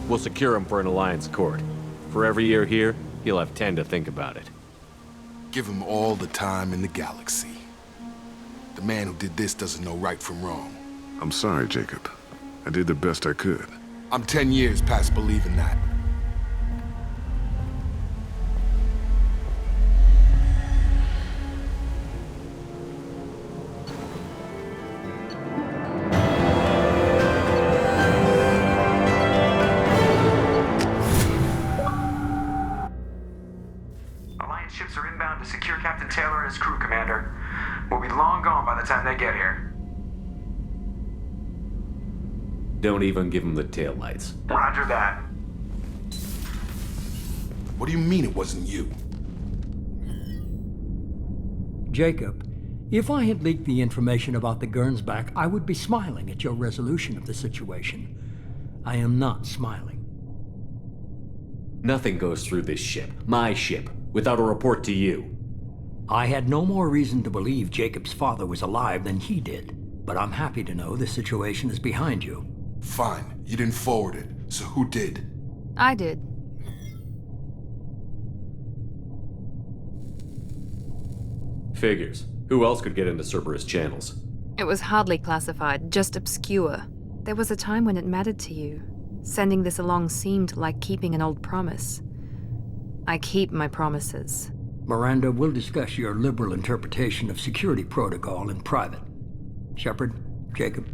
We'll secure him for an Alliance court. For every year here, he'll have 10 to think about it. Give him all the time in the galaxy. The man who did this doesn't know right from wrong. I'm sorry, Jacob. I did the best I could. I'm 10 years past believing that. Alliance ships are inbound to secure Captain Taylor and his crew, Commander. We'll be long gone by the time they get here. Don't even give him the taillights. Roger that. What do you mean it wasn't you? Jacob, if I had leaked the information about the Gernsback, I would be smiling at your resolution of the situation. I am not smiling. Nothing goes through this ship, my ship, without a report to you. I had no more reason to believe Jacob's father was alive than he did, but I'm happy to know the situation is behind you. Fine, you didn't forward it, so who did? I did. Figures. Who else could get into Cerberus channels? It was hardly classified, just obscure. There was a time when it mattered to you. Sending this along seemed like keeping an old promise. I keep my promises. Miranda, we'll discuss your liberal interpretation of security protocol in private. Shepard, Jacob.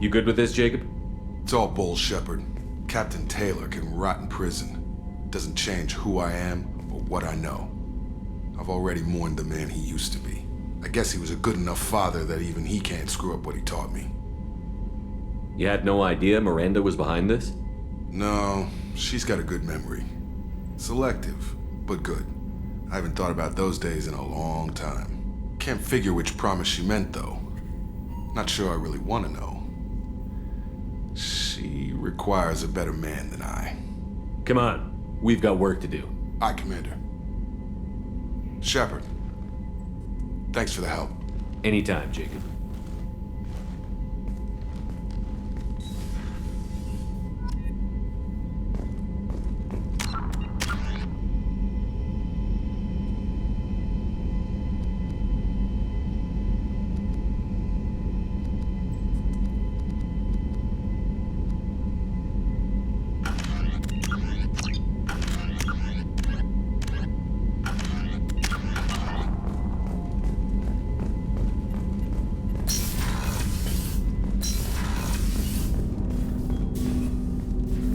You good with this, Jacob? It's all bull, Shepard. Captain Taylor can rot in prison. Doesn't change who I am or what I know. I've already mourned the man he used to be. I guess he was a good enough father that even he can't screw up what he taught me. You had no idea Miranda was behind this? No, she's got a good memory. Selective, but good. I haven't thought about those days in a long time. Can't figure which promise she meant, though. Not sure I really want to know. She requires a better man than I. Come on, we've got work to do. Aye, Commander. Shepard. Thanks for the help. Anytime, Jacob.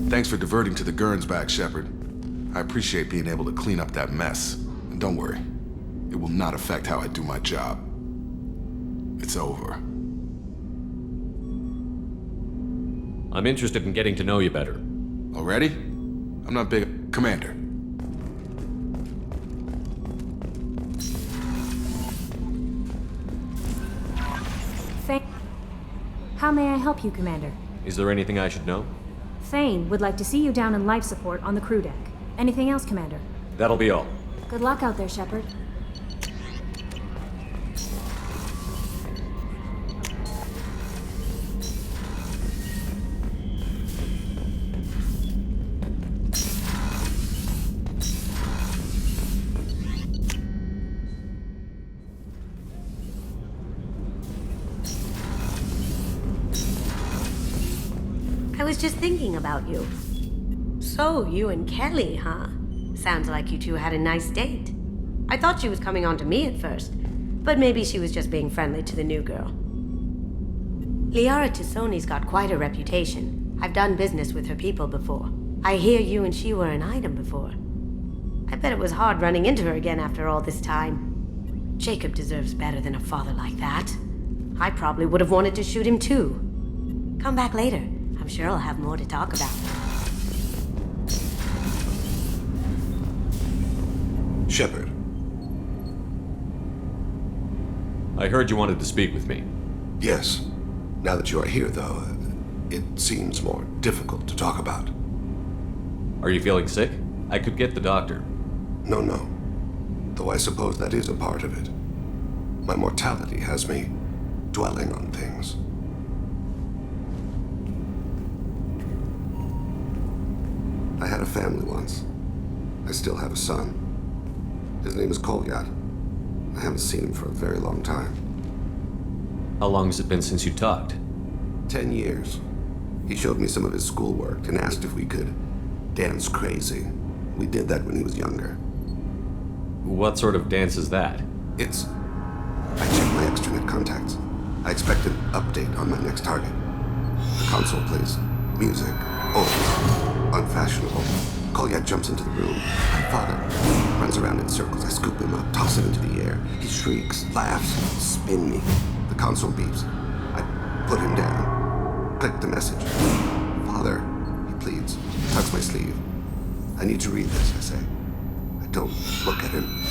Thanks for diverting to the Gernsback, Shepard. I appreciate being able to clean up that mess. And don't worry, it will not affect how I do my job. It's over. I'm interested in getting to know you better. Already? I'm not big... Commander. How may I help you, Commander? Is there anything I should know? Thane would like to see you down in life support on the crew deck. Anything else, Commander? That'll be all. Good luck out there, Shepard. I was just thinking about you. So, you and Kelly, huh? Sounds like you two had a nice date. I thought she was coming on to me at first, but maybe she was just being friendly to the new girl. Liara T'Soni's got quite a reputation. I've done business with her people before. I hear you and she were an item before. I bet it was hard running into her again after all this time. Jacob deserves better than a father like that. I probably would have wanted to shoot him too. Come back later. I'm sure I'll have more to talk about. Shepard. I heard you wanted to speak with me. Yes. Now that you are here, though, it seems more difficult to talk about. Are you feeling sick? I could get the doctor. No. Though I suppose that is a part of it. My mortality has me dwelling on things. I had a family once. I still have a son. His name is Kolyat. I haven't seen him for a very long time. How long has it been since you talked? 10 years. He showed me some of his schoolwork and asked if we could dance crazy. We did that when he was younger. What sort of dance is that? I checked my extranet contacts. I expect an update on my next target. The console plays music. Old. Unfashionable. Kolyat jumps into the room. My father runs around in circles. I scoop him up, toss him into the air. He shrieks, laughs, spin me. The console beeps. I put him down. Click the message. Father, he pleads. Tugs my sleeve. I need to read this, I say. I don't look at him.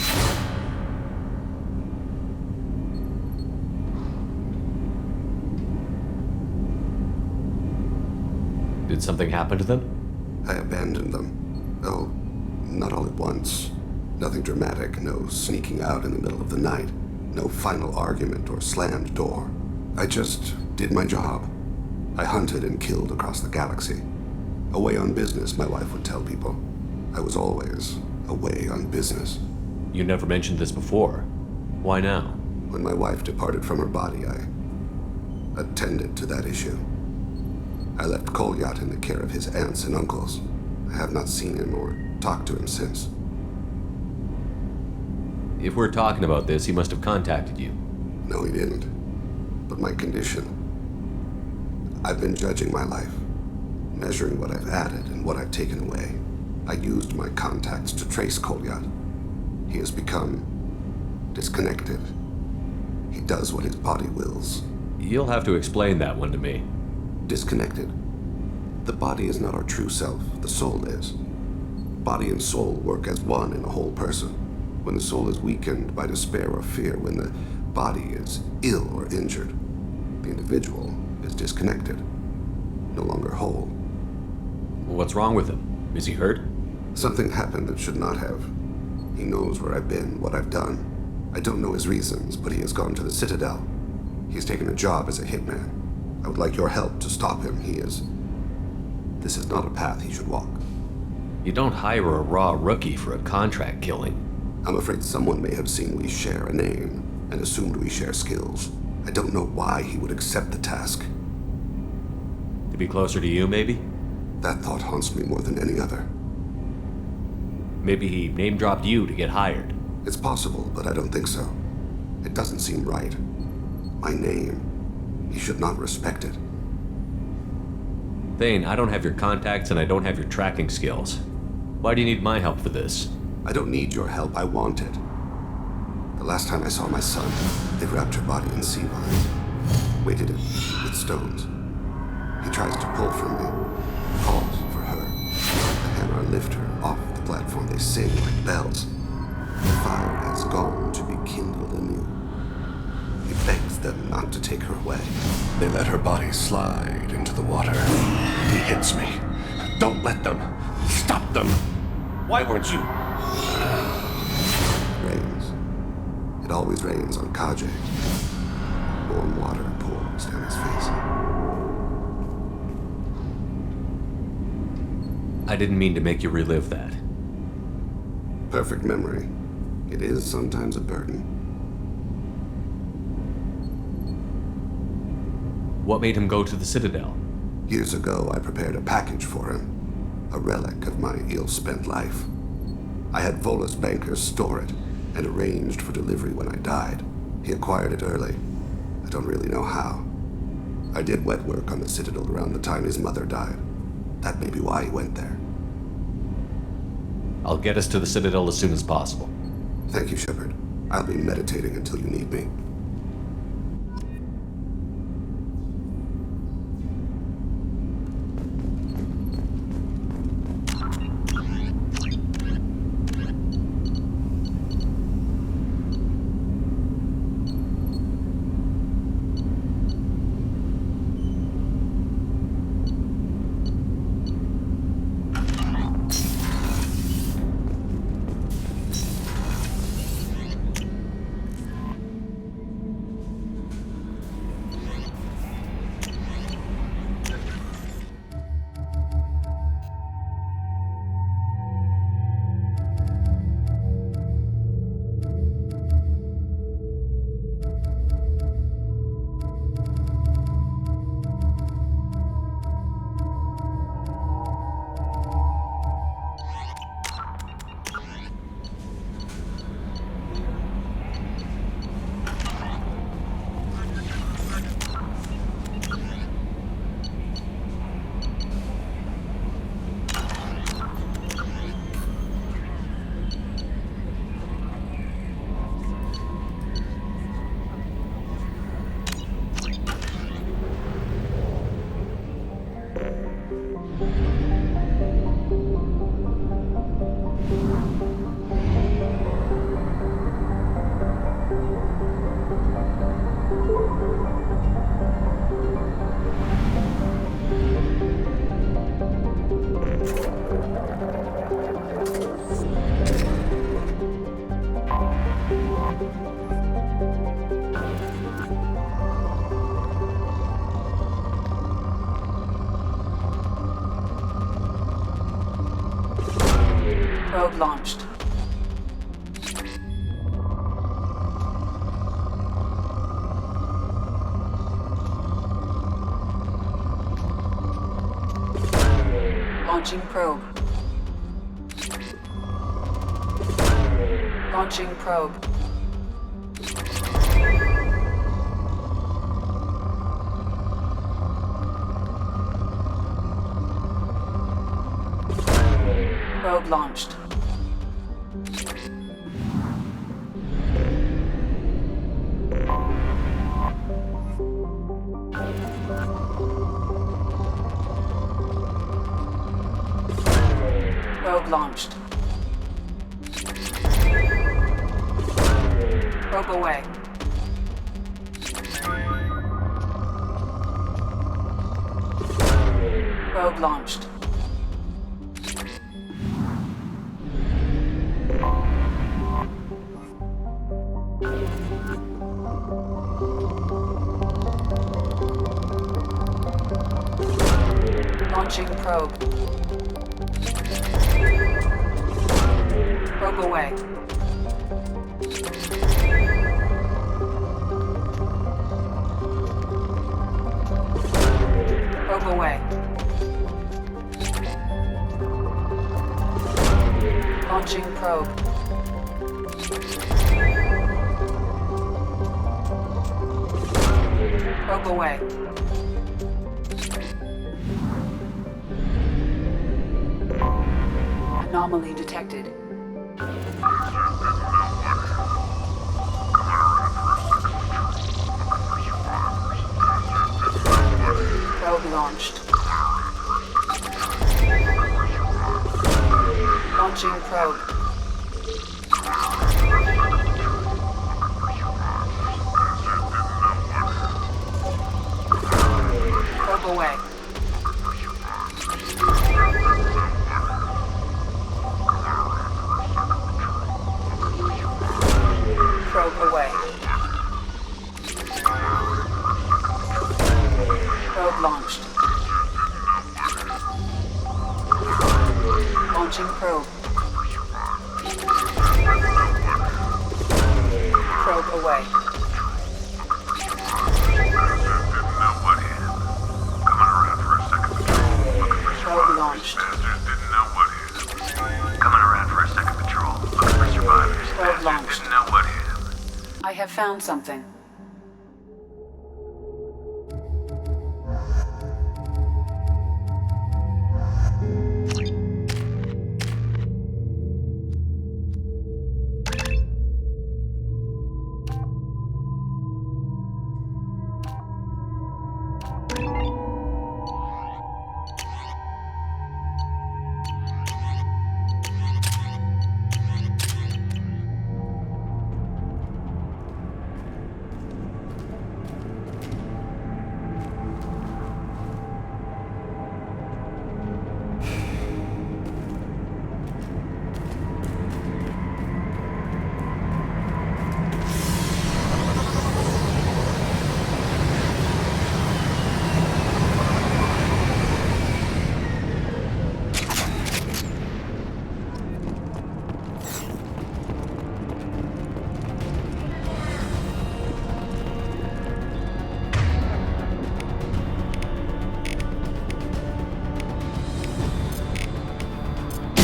Did something happen to them? I abandoned them. Oh, not all at once. Nothing dramatic, no sneaking out in the middle of the night, no final argument or slammed door. I just did my job. I hunted and killed across the galaxy. Away on business, my wife would tell people. I was always away on business. You never mentioned this before. Why now? When my wife departed from her body, I attended to that issue. I left Kolyat in the care of his aunts and uncles. I have not seen him or talked to him since. If we're talking about this, he must have contacted you. No, he didn't. But my condition. I've been judging my life, measuring what I've added and what I've taken away. I used my contacts to trace Kolyat. He has become disconnected. He does what his body wills. You'll have to explain that one to me. Disconnected. The body is not our true self, the soul is. Body and soul work as one in a whole person. When the soul is weakened by despair or fear, when the body is ill or injured, the individual is disconnected, no longer whole. What's wrong with him? Is he hurt? Something happened that should not have. He knows where I've been, what I've done. I don't know his reasons, but he has gone to the Citadel. He's taken a job as a hitman. I would like your help to stop him. This is not a path he should walk. You don't hire a raw rookie for a contract killing. I'm afraid someone may have seen we share a name and assumed we share skills. I don't know why he would accept the task. To be closer to you, maybe? That thought haunts me more than any other. Maybe he name-dropped you to get hired. It's possible, but I don't think so. It doesn't seem right. My name. He should not respect it. Thane, I don't have your contacts and I don't have your tracking skills. Why do you need my help for this? I don't need your help. I want it. The last time I saw my son, they wrapped her body in sea vines, weighted it with stones. He tries to pull from me, calls for her. The hammer lift her off the platform. They sing like bells. The fire has gone to be kindled anew. He begs them not to take her away. They let her body slide into the water. He hits me. Don't let them. Stop them. Why weren't you? Rains. It always rains on Kaje. Warm water pours down his face. I didn't mean to make you relive that. Perfect memory. It is sometimes a burden. What made him go to the Citadel? Years ago, I prepared a package for him. A relic of my ill-spent life. I had Volus bankers store it and arranged for delivery when I died. He acquired it early. I don't really know how. I did wet work on the Citadel around the time his mother died. That may be why he went there. I'll get us to the Citadel as soon as possible. Thank you, Shepard. I'll be meditating until you need me. Probe launched. Launching probe. Launching probe. Probe launched. Probe launched. Probe away. Probe launched. Launching probe. Probe away. Probe away. Launching probe. Probe away. Anomaly detected. Probe launched. Launching probe. Probe away. Probe away. Probe launched. Launching probe. Probe away. Probe launched. Coming around for a second patrol. Looking for survivors. Probe launched. Didn't know what hit him. I have found something.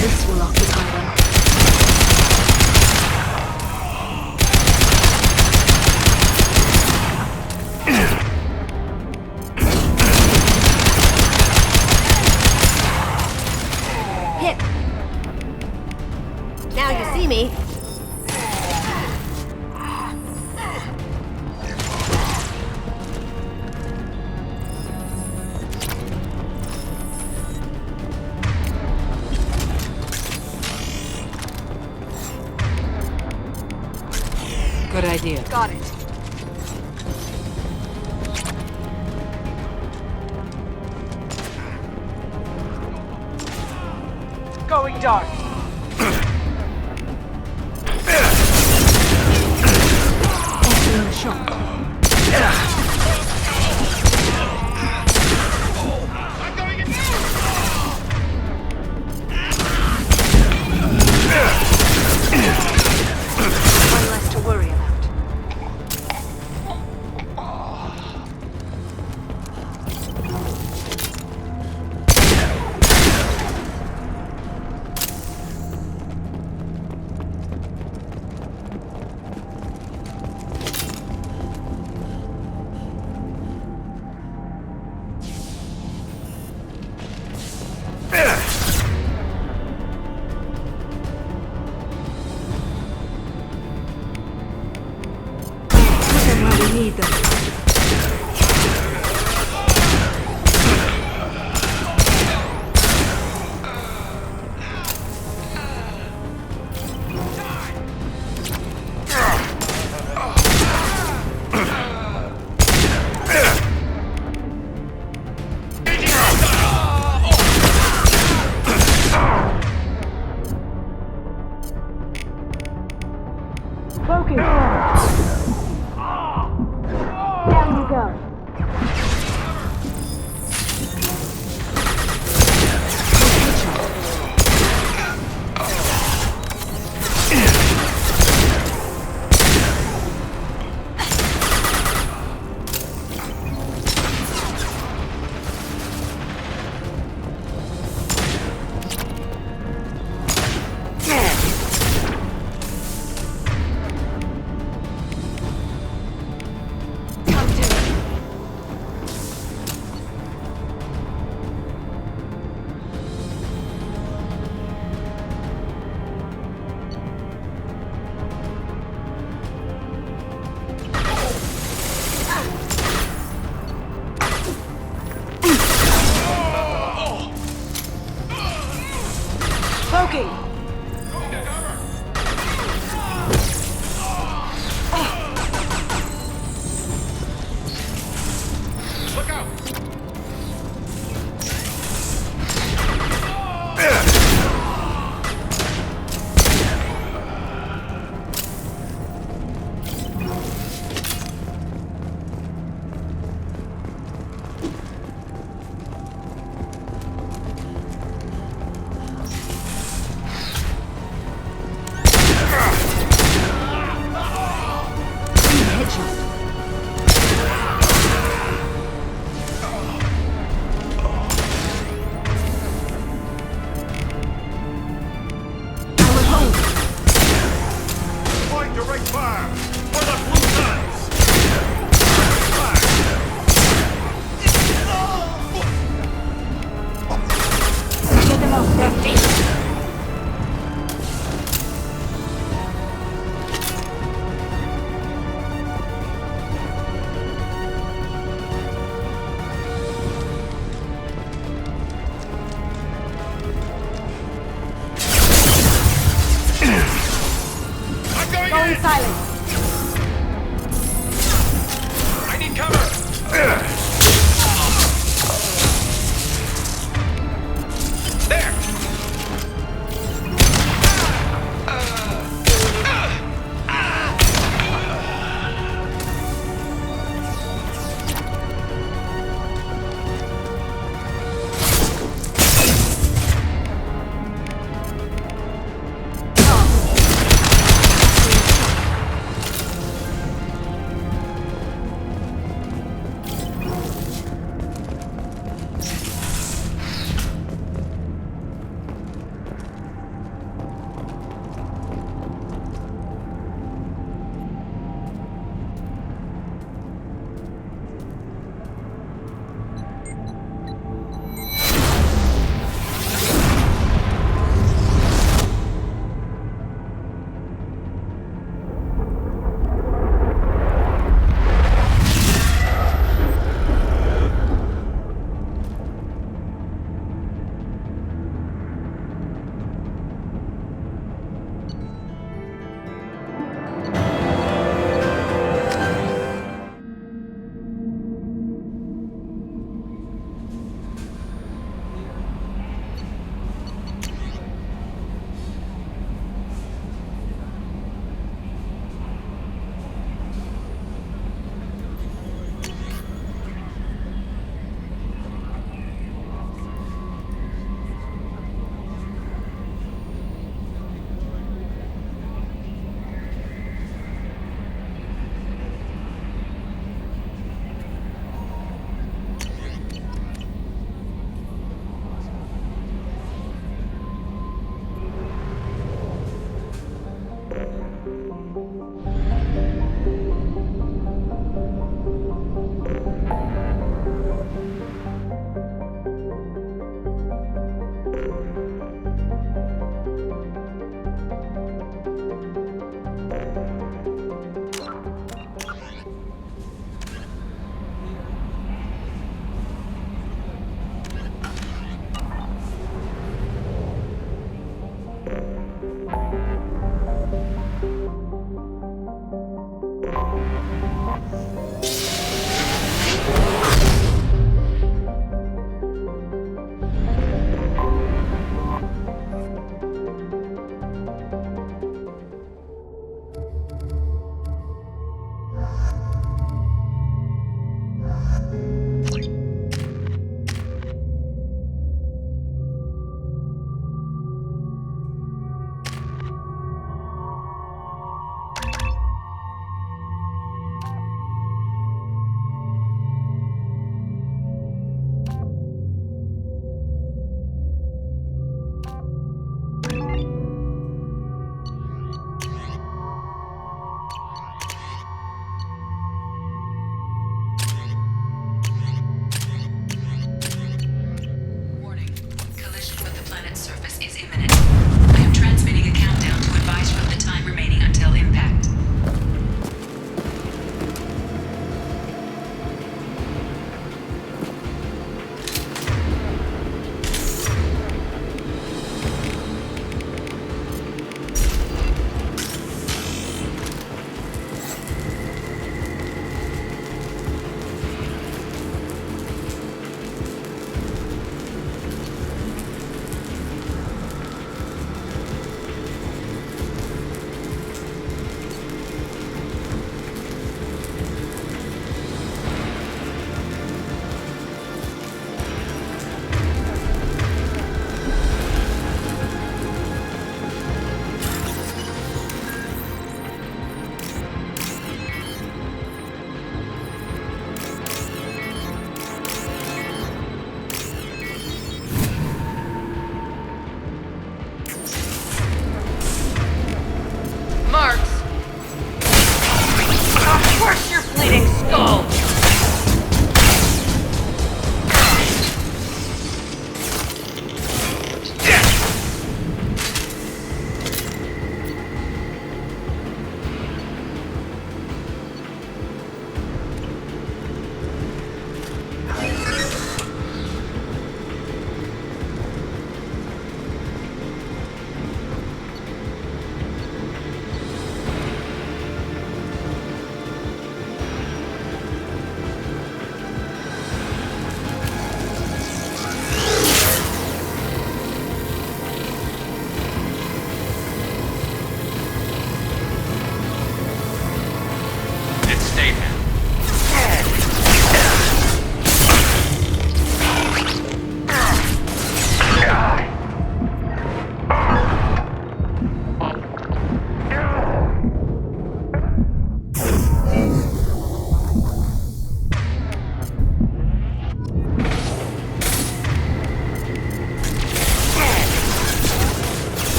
This will occupy them. Hit! Now you see me. Good idea. Got it. Going dark. Ocular shock. One less to worry about. We need them. Focus! Down you go. Point direct fire for the blue guns! Get them off their feet! Going silent. I need cover! There!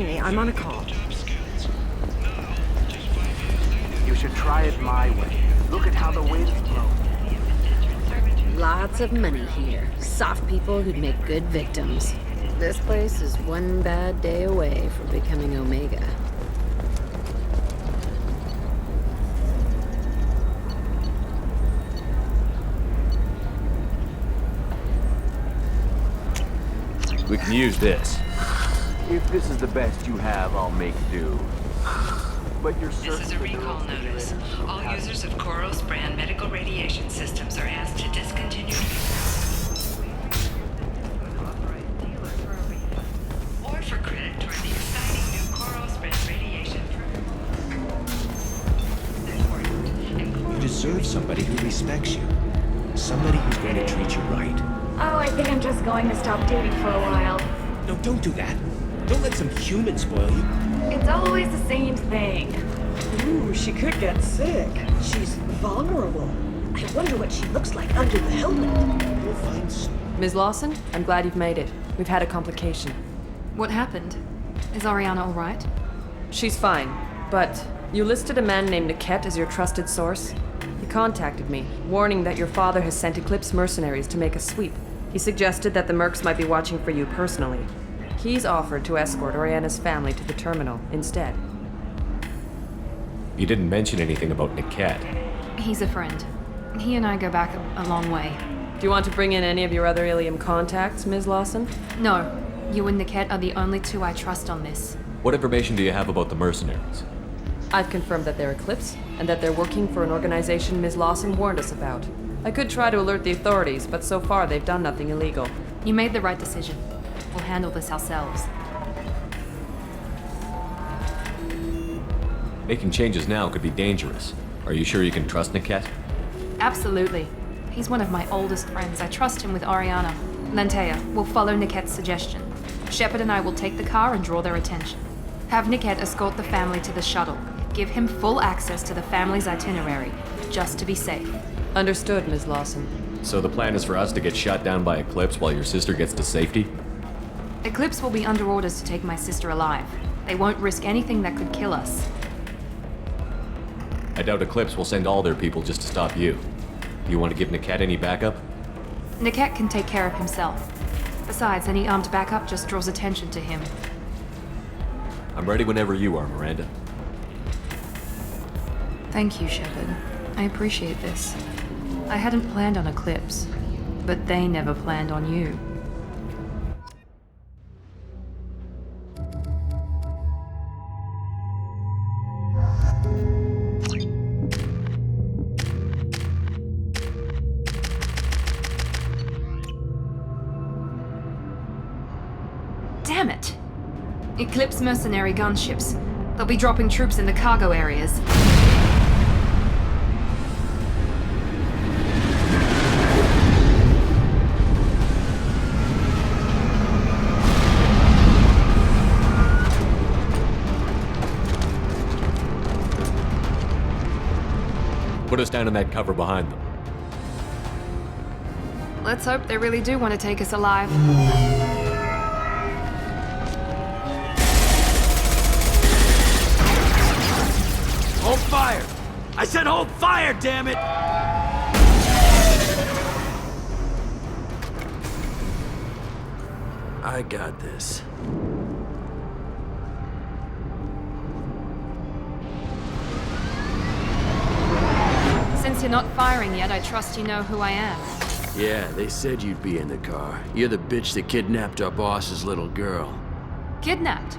Okay, I'm on a call. You should try it my way. Look at how the wind's blow. Lots of money here. Soft people who'd make good victims. This place is one bad day away from becoming Omega. We can use this. If this is the best you have, I'll make do. But you're certain This is a recall notice. All users of Koros brand medical radiation systems are asked to discontinue or for credit toward the exciting new Koros brand radiation. You deserve somebody who respects you. Somebody who's going to treat you right. Oh, I think I'm just going to stop dating for a while. No, don't do that. Don't let some human spoil you. It's always the same thing. Ooh, she could get sick. She's vulnerable. I wonder what she looks like under the helmet. We'll find Ms. Lawson, I'm glad you've made it. We've had a complication. What happened? Is Ariana all right? She's fine, but you listed a man named Niket as your trusted source. He contacted me, warning that your father has sent Eclipse mercenaries to make a sweep. He suggested that the mercs might be watching for you personally. He's offered to escort Oriana's family to the terminal instead. You didn't mention anything about Niket. He's a friend. He and I go back a long way. Do you want to bring in any of your other Ilium contacts, Ms. Lawson? No. You and Niket are the only two I trust on this. What information do you have about the mercenaries? I've confirmed that they're Eclipse, and that they're working for an organization Ms. Lawson warned us about. I could try to alert the authorities, but so far they've done nothing illegal. You made the right decision. We'll handle this ourselves. Making changes now could be dangerous. Are you sure you can trust Niket? Absolutely. He's one of my oldest friends. I trust him with Ariana. Lantea, we'll follow Niket's suggestion. Shepard and I will take the car and draw their attention. Have Niket escort the family to the shuttle. Give him full access to the family's itinerary, just to be safe. Understood, Ms. Lawson. So the plan is for us to get shot down by Eclipse while your sister gets to safety? Eclipse will be under orders to take my sister alive. They won't risk anything that could kill us. I doubt Eclipse will send all their people just to stop you. Do you want to give Niket any backup? Niket can take care of himself. Besides, any armed backup just draws attention to him. I'm ready whenever you are, Miranda. Thank you, Shepard. I appreciate this. I hadn't planned on Eclipse, but they never planned on you. Damn it! Eclipse mercenary gunships. They'll be dropping troops in the cargo areas. Put us down in that cover behind them. Let's hope they really do want to take us alive. Hold fire! I said hold fire, damn it! I got this. Since you're not firing yet, I trust you know who I am. Yeah, they said you'd be in the car. You're the bitch that kidnapped our boss's little girl. Kidnapped?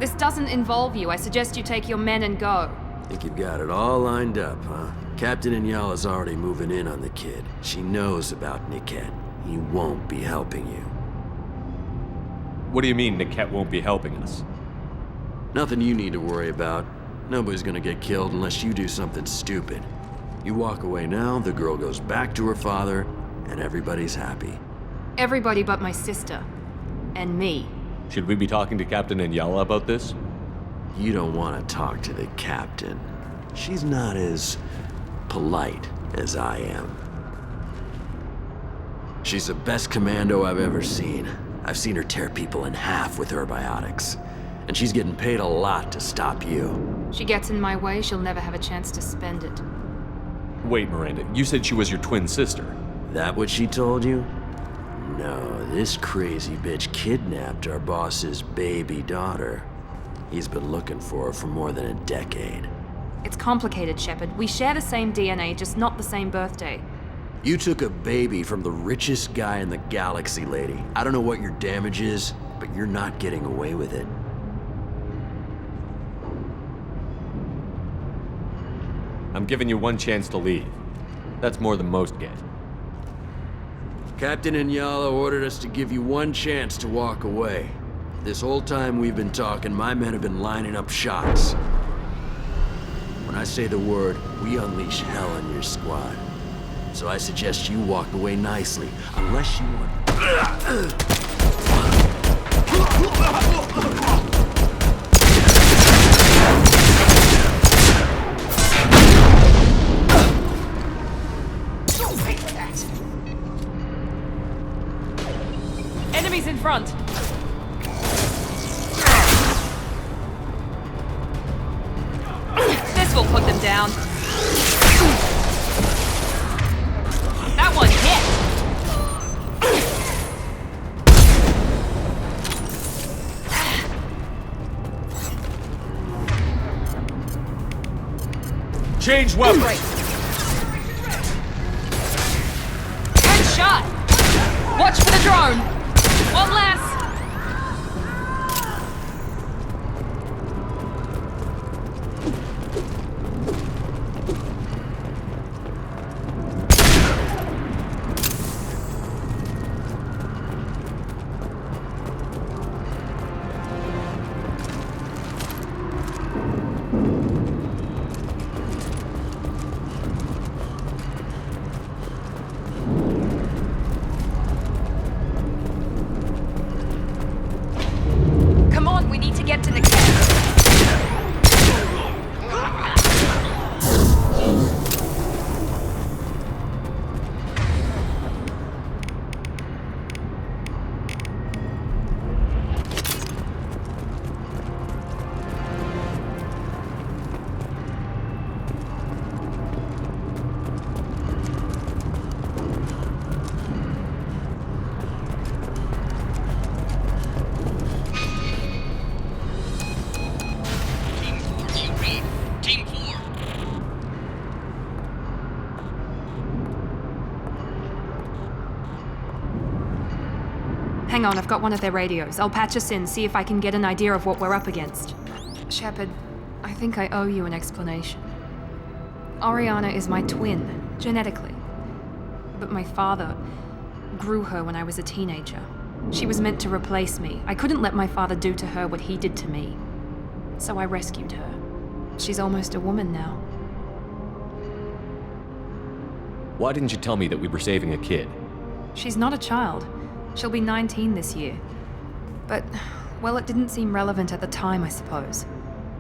This doesn't involve you. I suggest you take your men and go. Think you've got it all lined up, huh? Captain Inyala's already moving in on the kid. She knows about Niket. He won't be helping you. What do you mean Niket won't be helping us? Nothing you need to worry about. Nobody's gonna get killed unless you do something stupid. You walk away now, the girl goes back to her father, and everybody's happy. Everybody but my sister. And me. Should we be talking to Captain Inyala about this? You don't want to talk to the captain. She's not as polite as I am. She's the best commando I've ever seen. I've seen her tear people in half with her biotics. And she's getting paid a lot to stop you. She gets in my way, she'll never have a chance to spend it. Wait, Miranda, you said she was your twin sister. That what she told you? No, this crazy bitch kidnapped our boss's baby daughter. He's been looking for her for more than a decade. It's complicated, Shepard. We share the same DNA, just not the same birthday. You took a baby from the richest guy in the galaxy, lady. I don't know what your damage is, but you're not getting away with it. I'm giving you one chance to leave. That's more than most get. Captain Inyala ordered us to give you one chance to walk away. This whole time we've been talking, my men have been lining up shots. When I say the word, we unleash hell on your squad. So I suggest you walk away nicely, unless you want... Enemies in front! This will put them down. That one hit! Change weapons! Right. Headshot! Watch for the drone! One less! Hang on, I've got one of their radios. I'll patch us in, see if I can get an idea of what we're up against. Shepard, I think I owe you an explanation. Oriana is my twin, genetically. But my father grew her when I was a teenager. She was meant to replace me. I couldn't let my father do to her what he did to me. So I rescued her. She's almost a woman now. Why didn't you tell me that we were saving a kid? She's not a child. She'll be 19 this year. But, well, it didn't seem relevant at the time, I suppose.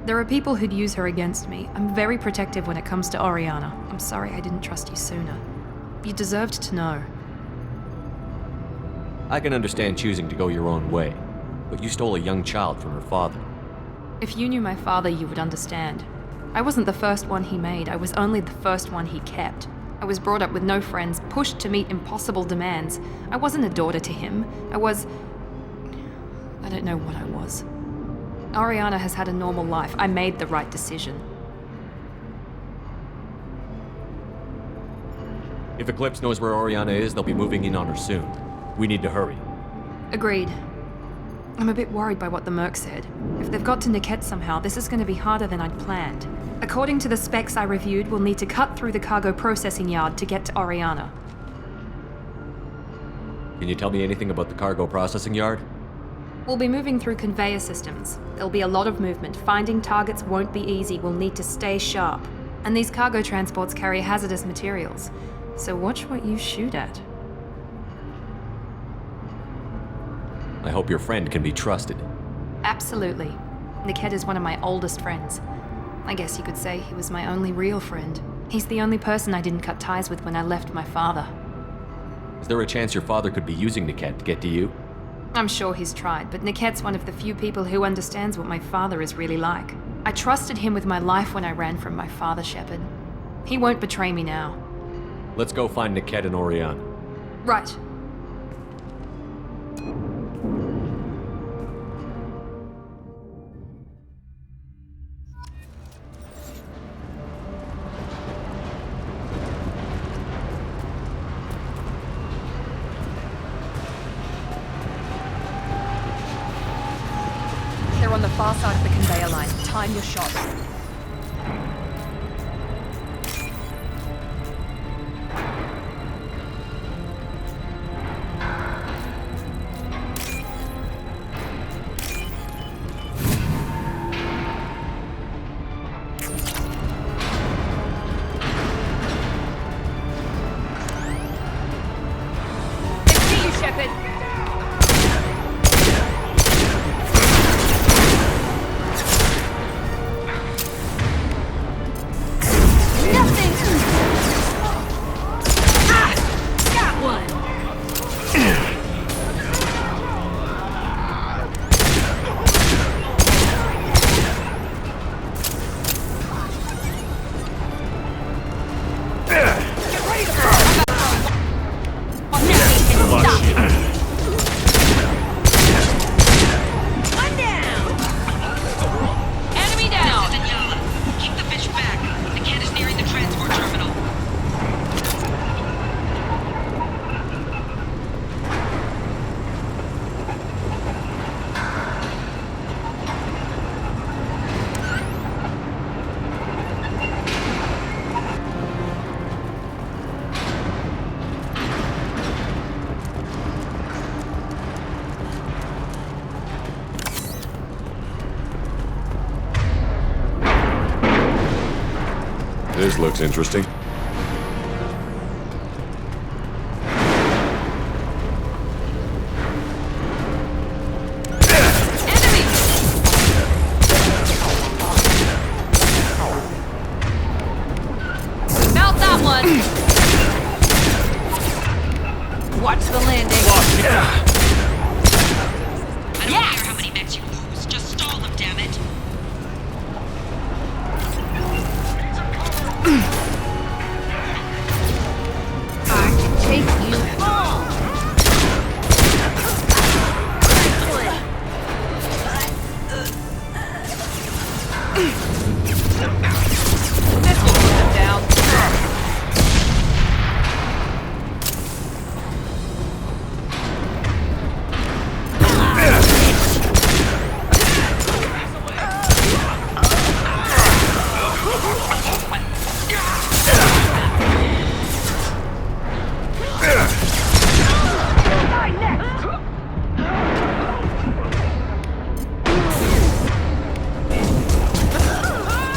There are people who'd use her against me. I'm very protective when it comes to Oriana. I'm sorry I didn't trust you sooner. You deserved to know. I can understand choosing to go your own way, but you stole a young child from her father. If you knew my father, you would understand. I wasn't the first one he made. I was only the first one he kept. I was brought up with no friends, pushed to meet impossible demands. I wasn't a daughter to him. I don't know what I was. Oriana has had a normal life. I made the right decision. If Eclipse knows where Oriana is, they'll be moving in on her soon. We need to hurry. Agreed. I'm a bit worried by what the Merc said. If they've got to Niket somehow, this is going to be harder than I'd planned. According to the specs I reviewed, we'll need to cut through the cargo processing yard to get to Oriana. Can you tell me anything about the cargo processing yard? We'll be moving through conveyor systems. There'll be a lot of movement. Finding targets won't be easy. We'll need to stay sharp. And these cargo transports carry hazardous materials. So watch what you shoot at. I hope your friend can be trusted. Absolutely. Niket is one of my oldest friends. I guess you could say he was my only real friend. He's the only person I didn't cut ties with when I left my father. Is there a chance your father could be using Niket to get to you? I'm sure he's tried, but Niquette's one of the few people who understands what my father is really like. I trusted him with my life when I ran from my father, Shepard. He won't betray me now. Let's go find Niquette and Oriana. Right. They're on the far side of the conveyor line. Time your shots. This looks interesting. Mount that one! Watch the landing. I don't care how many mechs you lose. Just stall them, damn it. I can take you all. This will put them down.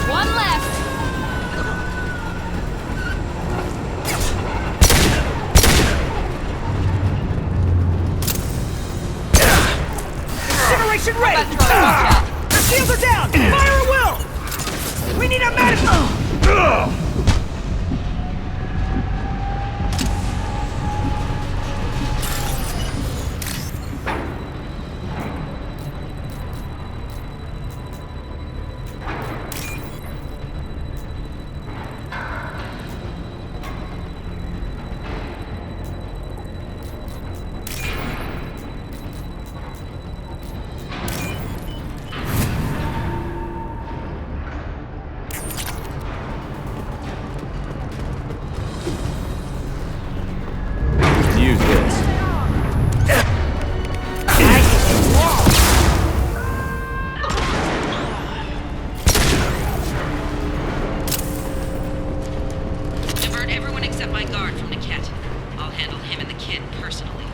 One left. Incineration ready! The shields are down! Fire at will! We need a medic! Use this. Divert everyone except my guard from Niquette. I'll handle him and the kid personally.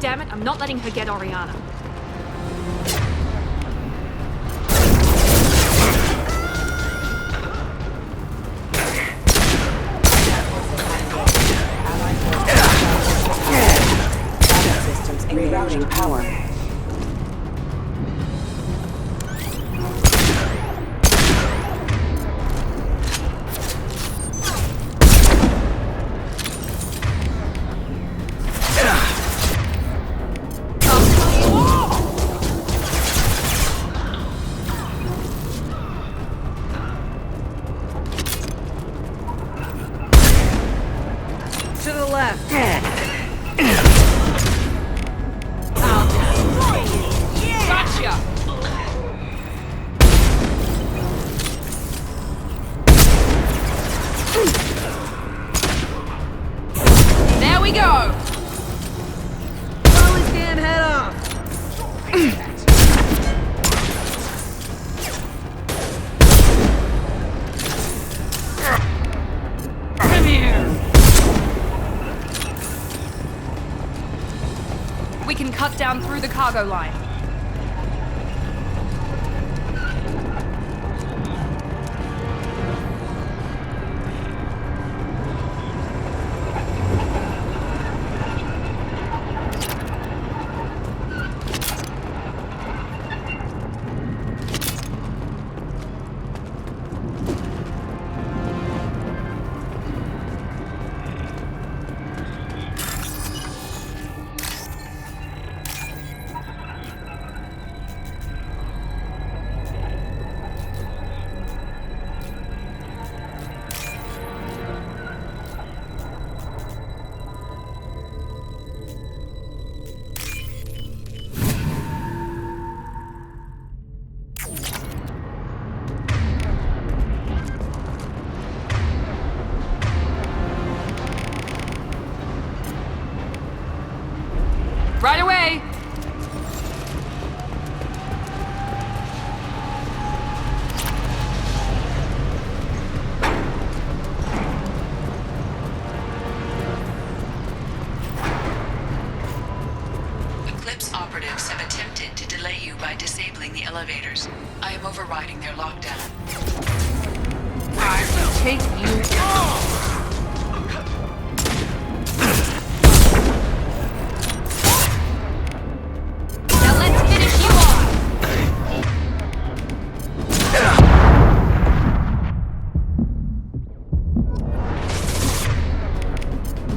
Damn it, I'm not letting her get Oriana. Systems rerouting power. I'll destroy you! Gotcha! There we go! Blow his damn head off! Come here! We can cut down through the cargo line. Right away! Eclipse operatives have attempted to delay you by disabling the elevators. I am overriding their lockdown. I will take you off! Now let's finish you off!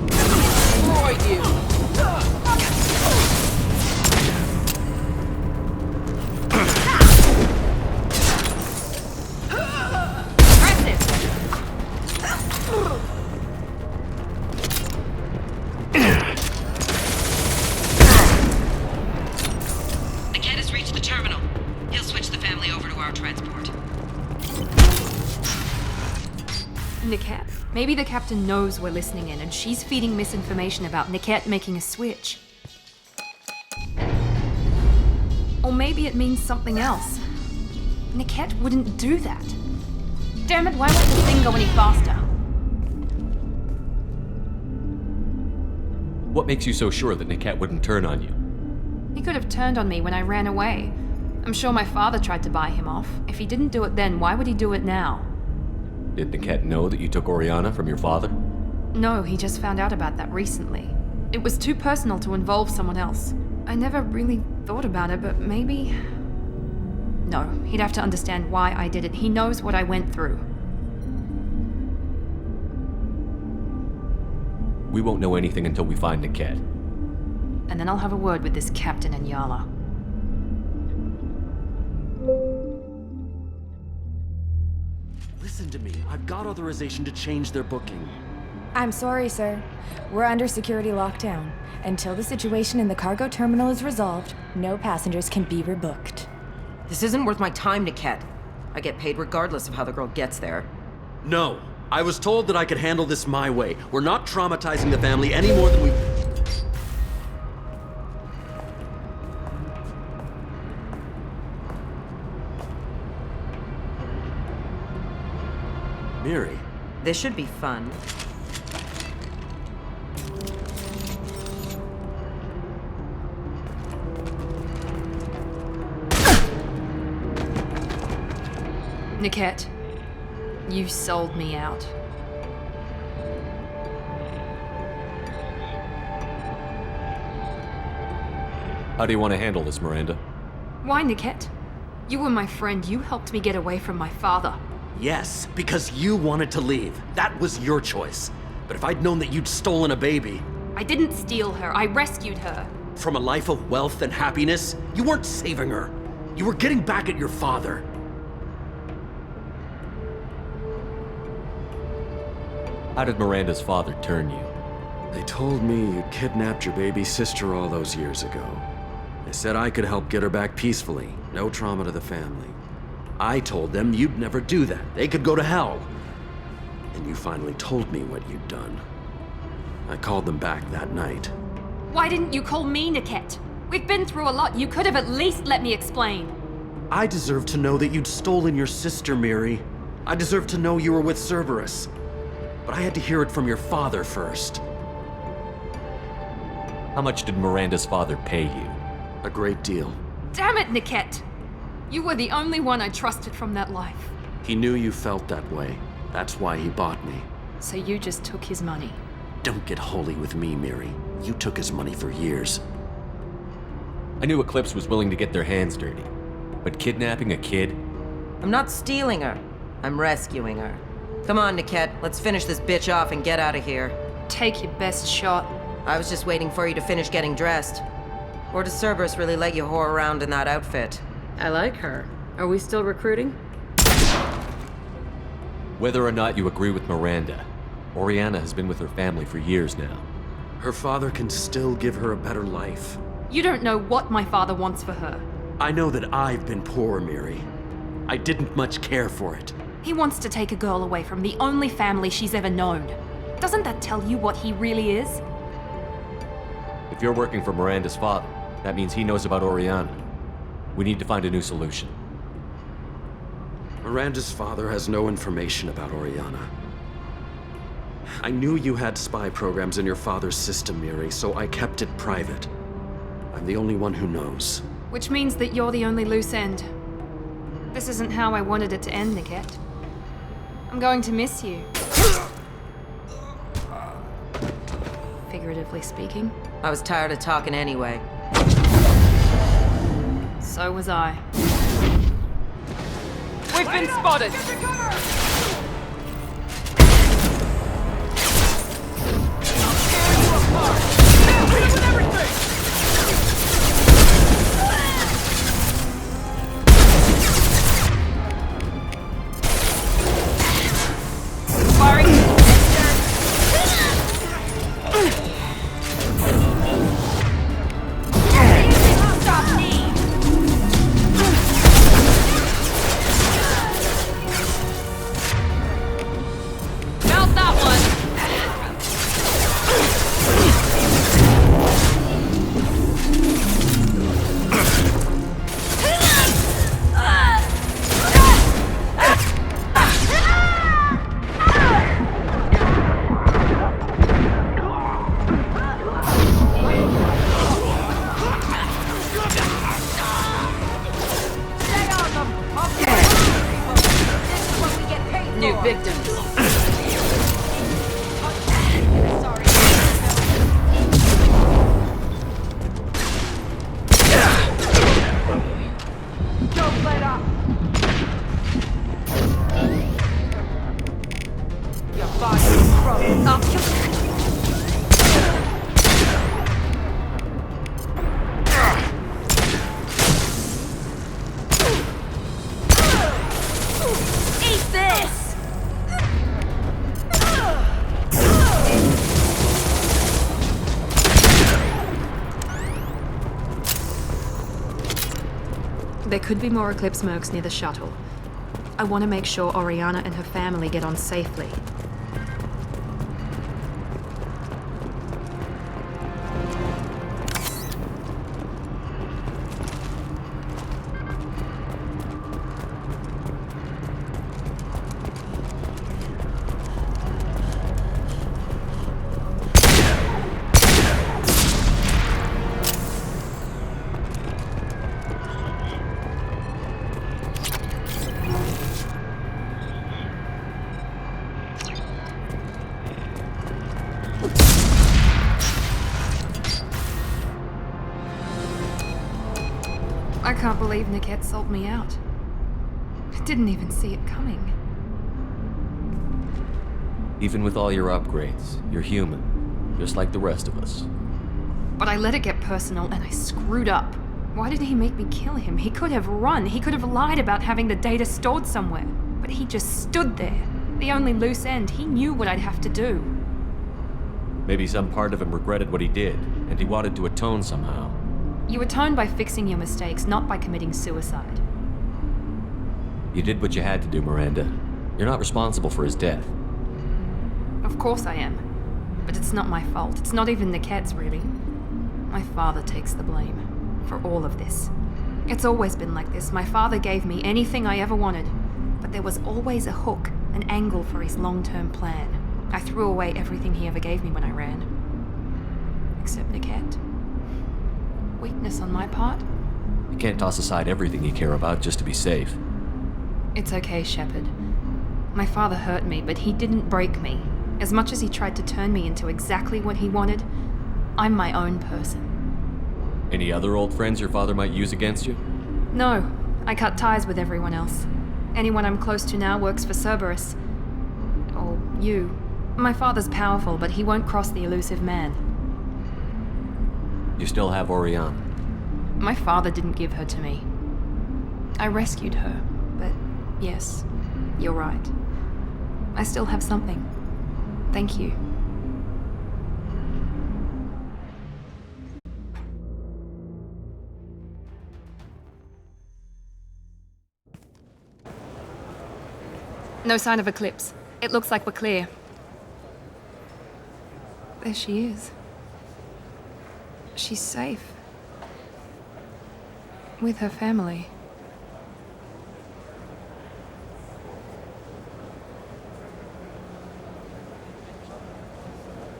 Destroy you! The cat has reached the terminal. He'll switch the family over to our transport. Niket. Maybe the captain knows we're listening in and she's feeding misinformation about Niket making a switch. Or maybe it means something else. Niket wouldn't do that. Damn it, why won't the thing go any faster? What makes you so sure that Niket wouldn't turn on you? He could have turned on me when I ran away. I'm sure my father tried to buy him off. If he didn't do it then, why would he do it now? Did Niket know that you took Oriana from your father? No, he just found out about that recently. It was too personal to involve someone else. I never really thought about it, but maybe... No, he'd have to understand why I did it. He knows what I went through. We won't know anything until we find Niket. And then I'll have a word with this captain and Yala. Listen to me. I've got authorization to change their booking. I'm sorry, sir. We're under security lockdown. Until the situation in the cargo terminal is resolved, no passengers can be rebooked. This isn't worth my time, Niket. I get paid regardless of how the girl gets there. No. I was told that I could handle this my way. We're not traumatizing the family any more than we... Miri. This should be fun. Niket, you sold me out. How do you want to handle this, Miranda? Why, Niket? You were my friend. You helped me get away from my father. Yes, because you wanted to leave. That was your choice. But if I'd known that you'd stolen a baby... I didn't steal her. I rescued her. From a life of wealth and happiness, you weren't saving her. You were getting back at your father. How did Miranda's father turn you? They told me you'd kidnapped your baby sister all those years ago. They said I could help get her back peacefully. No trauma to the family. I told them you'd never do that. They could go to hell. And you finally told me what you'd done. I called them back that night. Why didn't you call me, Niket? We've been through a lot. You could have at least let me explain. I deserve to know that you'd stolen your sister, Miri. I deserve to know you were with Cerberus. But I had to hear it from your father first. How much did Miranda's father pay you? A great deal. Damn it, Niket! You were the only one I trusted from that life. He knew you felt that way. That's why he bought me. So you just took his money. Don't get holy with me, Miri. You took his money for years. I knew Eclipse was willing to get their hands dirty. But kidnapping a kid? I'm not stealing her. I'm rescuing her. Come on, Niket. Let's finish this bitch off and get out of here. Take your best shot. I was just waiting for you to finish getting dressed. Or does Cerberus really let you whore around in that outfit? I like her. Are we still recruiting? Whether or not you agree with Miranda, Oriana has been with her family for years now. Her father can still give her a better life. You don't know what my father wants for her. I know that I've been poor, Miri. I didn't much care for it. He wants to take a girl away from the only family she's ever known. Doesn't that tell you what he really is? If you're working for Miranda's father, that means he knows about Oriana. We need to find a new solution. Miranda's father has no information about Oriana. I knew you had spy programs in your father's system, Miri, so I kept it private. I'm the only one who knows. Which means that you're the only loose end. This isn't how I wanted it to end, Niket. I'm going to miss you. Figuratively speaking. I was tired of talking anyway. So was I. We've been spotted! There could be more Eclipse mercs near the shuttle. I want to make sure Oriana and her family get on safely. I can't believe Niket sold me out. I didn't even see it coming. Even with all your upgrades, you're human, just like the rest of us. But I let it get personal and I screwed up. Why did he make me kill him? He could have run. He could have lied about having the data stored somewhere. But he just stood there. The only loose end. He knew what I'd have to do. Maybe some part of him regretted what he did, and he wanted to atone somehow. You atone by fixing your mistakes, not by committing suicide. You did what you had to do, Miranda. You're not responsible for his death. Of course I am. But it's not my fault. It's not even Niquette's, really. My father takes the blame for all of this. It's always been like this. My father gave me anything I ever wanted, but there was always a hook, an angle for his long-term plan. I threw away everything he ever gave me when I ran. Except Niquette. Weakness on my part? You can't toss aside everything you care about just to be safe. It's okay, Shepard. My father hurt me, but he didn't break me. As much as he tried to turn me into exactly what he wanted, I'm my own person. Any other old friends your father might use against you? No, I cut ties with everyone else. Anyone I'm close to now works for Cerberus. Or you. My father's powerful, but he won't cross the elusive man. You still have Oriana. My father didn't give her to me. I rescued her, but yes, you're right. I still have something. Thank you. No sign of Eclipse. It looks like we're clear. There she is. She's safe. With her family.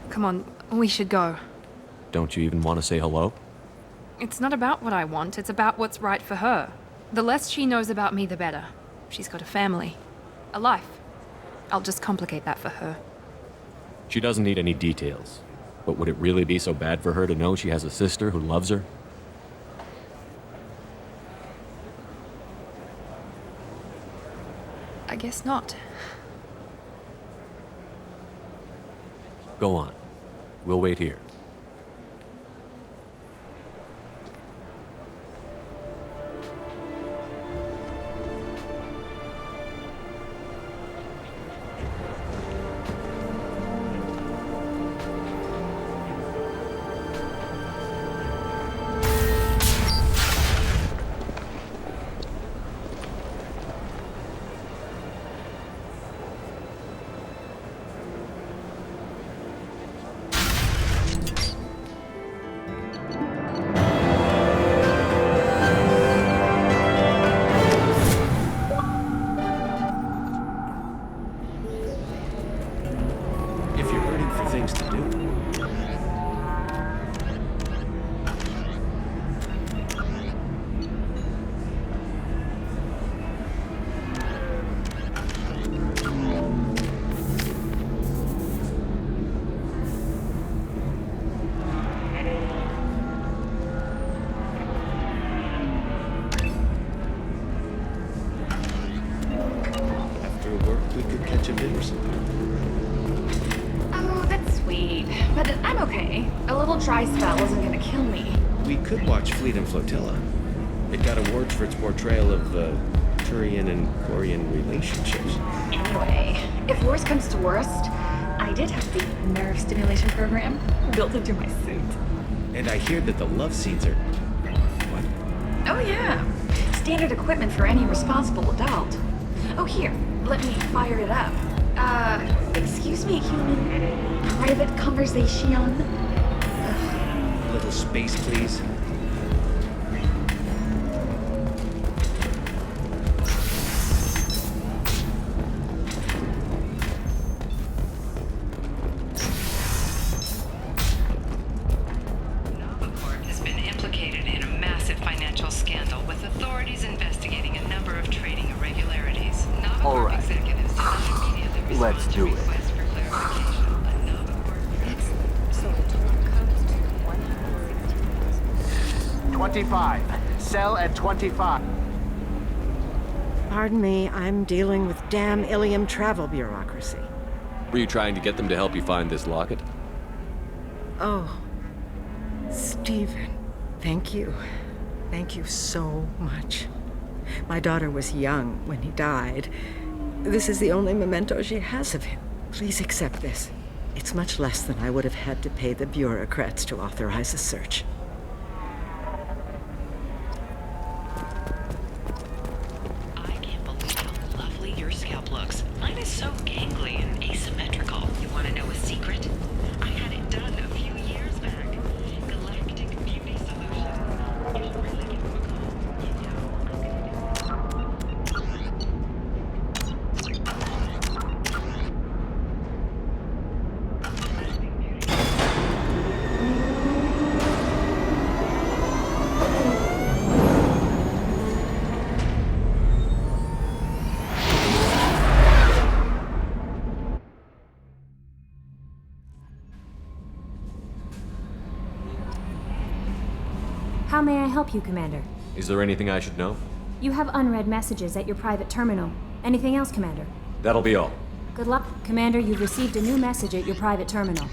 Come on, we should go. Don't you even want to say hello? It's not about what I want, it's about what's right for her. The less she knows about me, the better. She's got a family. A life. I'll just complicate that for her. She doesn't need any details. But would it really be so bad for her to know she has a sister who loves her? I guess not. Go on. We'll wait here. Dry spell isn't gonna kill me. We could watch Fleet and Flotilla. It got awards for its portrayal of Turian and Quarian relationships. Anyway, if worst comes to worst, I did have the nerve stimulation program built into my suit. And I hear that the love scenes are... What? Oh yeah. Standard equipment for any responsible adult. Oh here, let me fire it up. Excuse me, human. Private conversation. Little space, please. Corp has been implicated in a massive financial scandal with authorities investigating a number of trading irregularities. All right. Executives did not immediately respond Let's do to it. requests for clarification. 25. Sell at 25. Pardon me, I'm dealing with damn Ilium travel bureaucracy. Were you trying to get them to help you find this locket? Oh, Stephen, thank you. Thank you so much. My daughter was young when he died. This is the only memento she has of him. Please accept this. It's much less than I would have had to pay the bureaucrats to authorize a search. I can't believe how lovely your scalp looks. Mine is so gangly and asymmetrical. You want to know a secret? I had it done a few years back. Galactic Beauty Solutions. You should really give them a call. How may I help you, Commander? Is there anything I should know? You have unread messages at your private terminal. Anything else, Commander? That'll be all. Good luck. Commander, you've received a new message at your private terminal.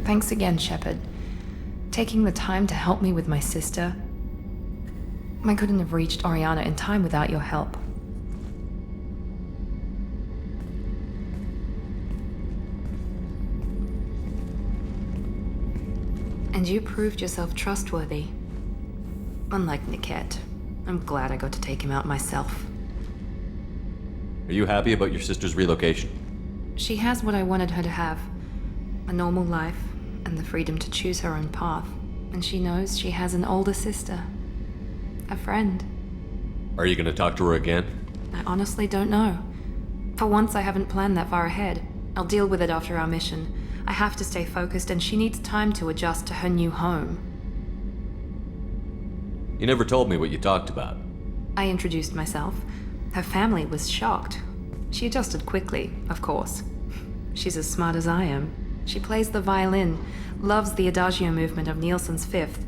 Thanks again, Shepard. Taking the time to help me with my sister. I couldn't have reached Oriana in time without your help. And you proved yourself trustworthy. Unlike Niket, I'm glad I got to take him out myself. Are you happy about your sister's relocation? She has what I wanted her to have. A normal life, and the freedom to choose her own path. And she knows she has an older sister. A friend. Are you gonna talk to her again? I honestly don't know. For once, I haven't planned that far ahead. I'll deal with it after our mission. I have to stay focused, and she needs time to adjust to her new home. You never told me what you talked about. I introduced myself. Her family was shocked. She adjusted quickly, of course. She's as smart as I am. She plays the violin, loves the adagio movement of Nielsen's Fifth,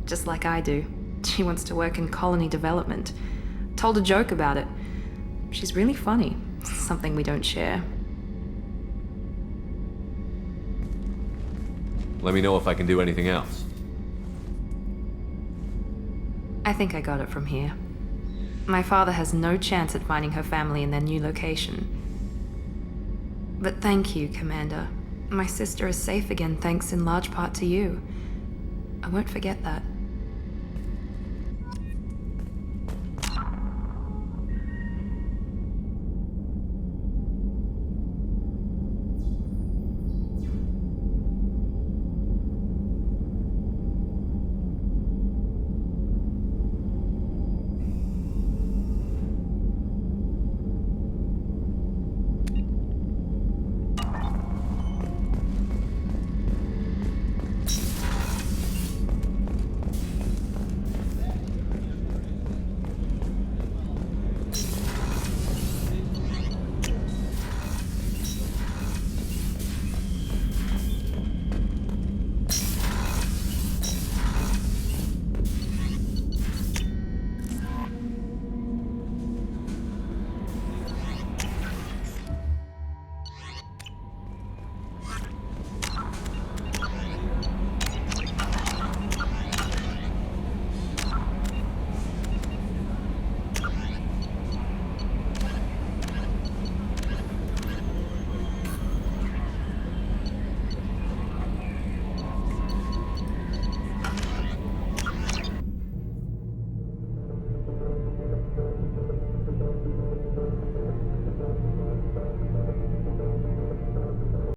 just like I do. She wants to work in colony development. Told a joke about it. She's really funny, something we don't share. Let me know if I can do anything else. I think I got it from here. My father has no chance at finding her family in their new location. But thank you, Commander. My sister is safe again thanks in large part to you. I won't forget that.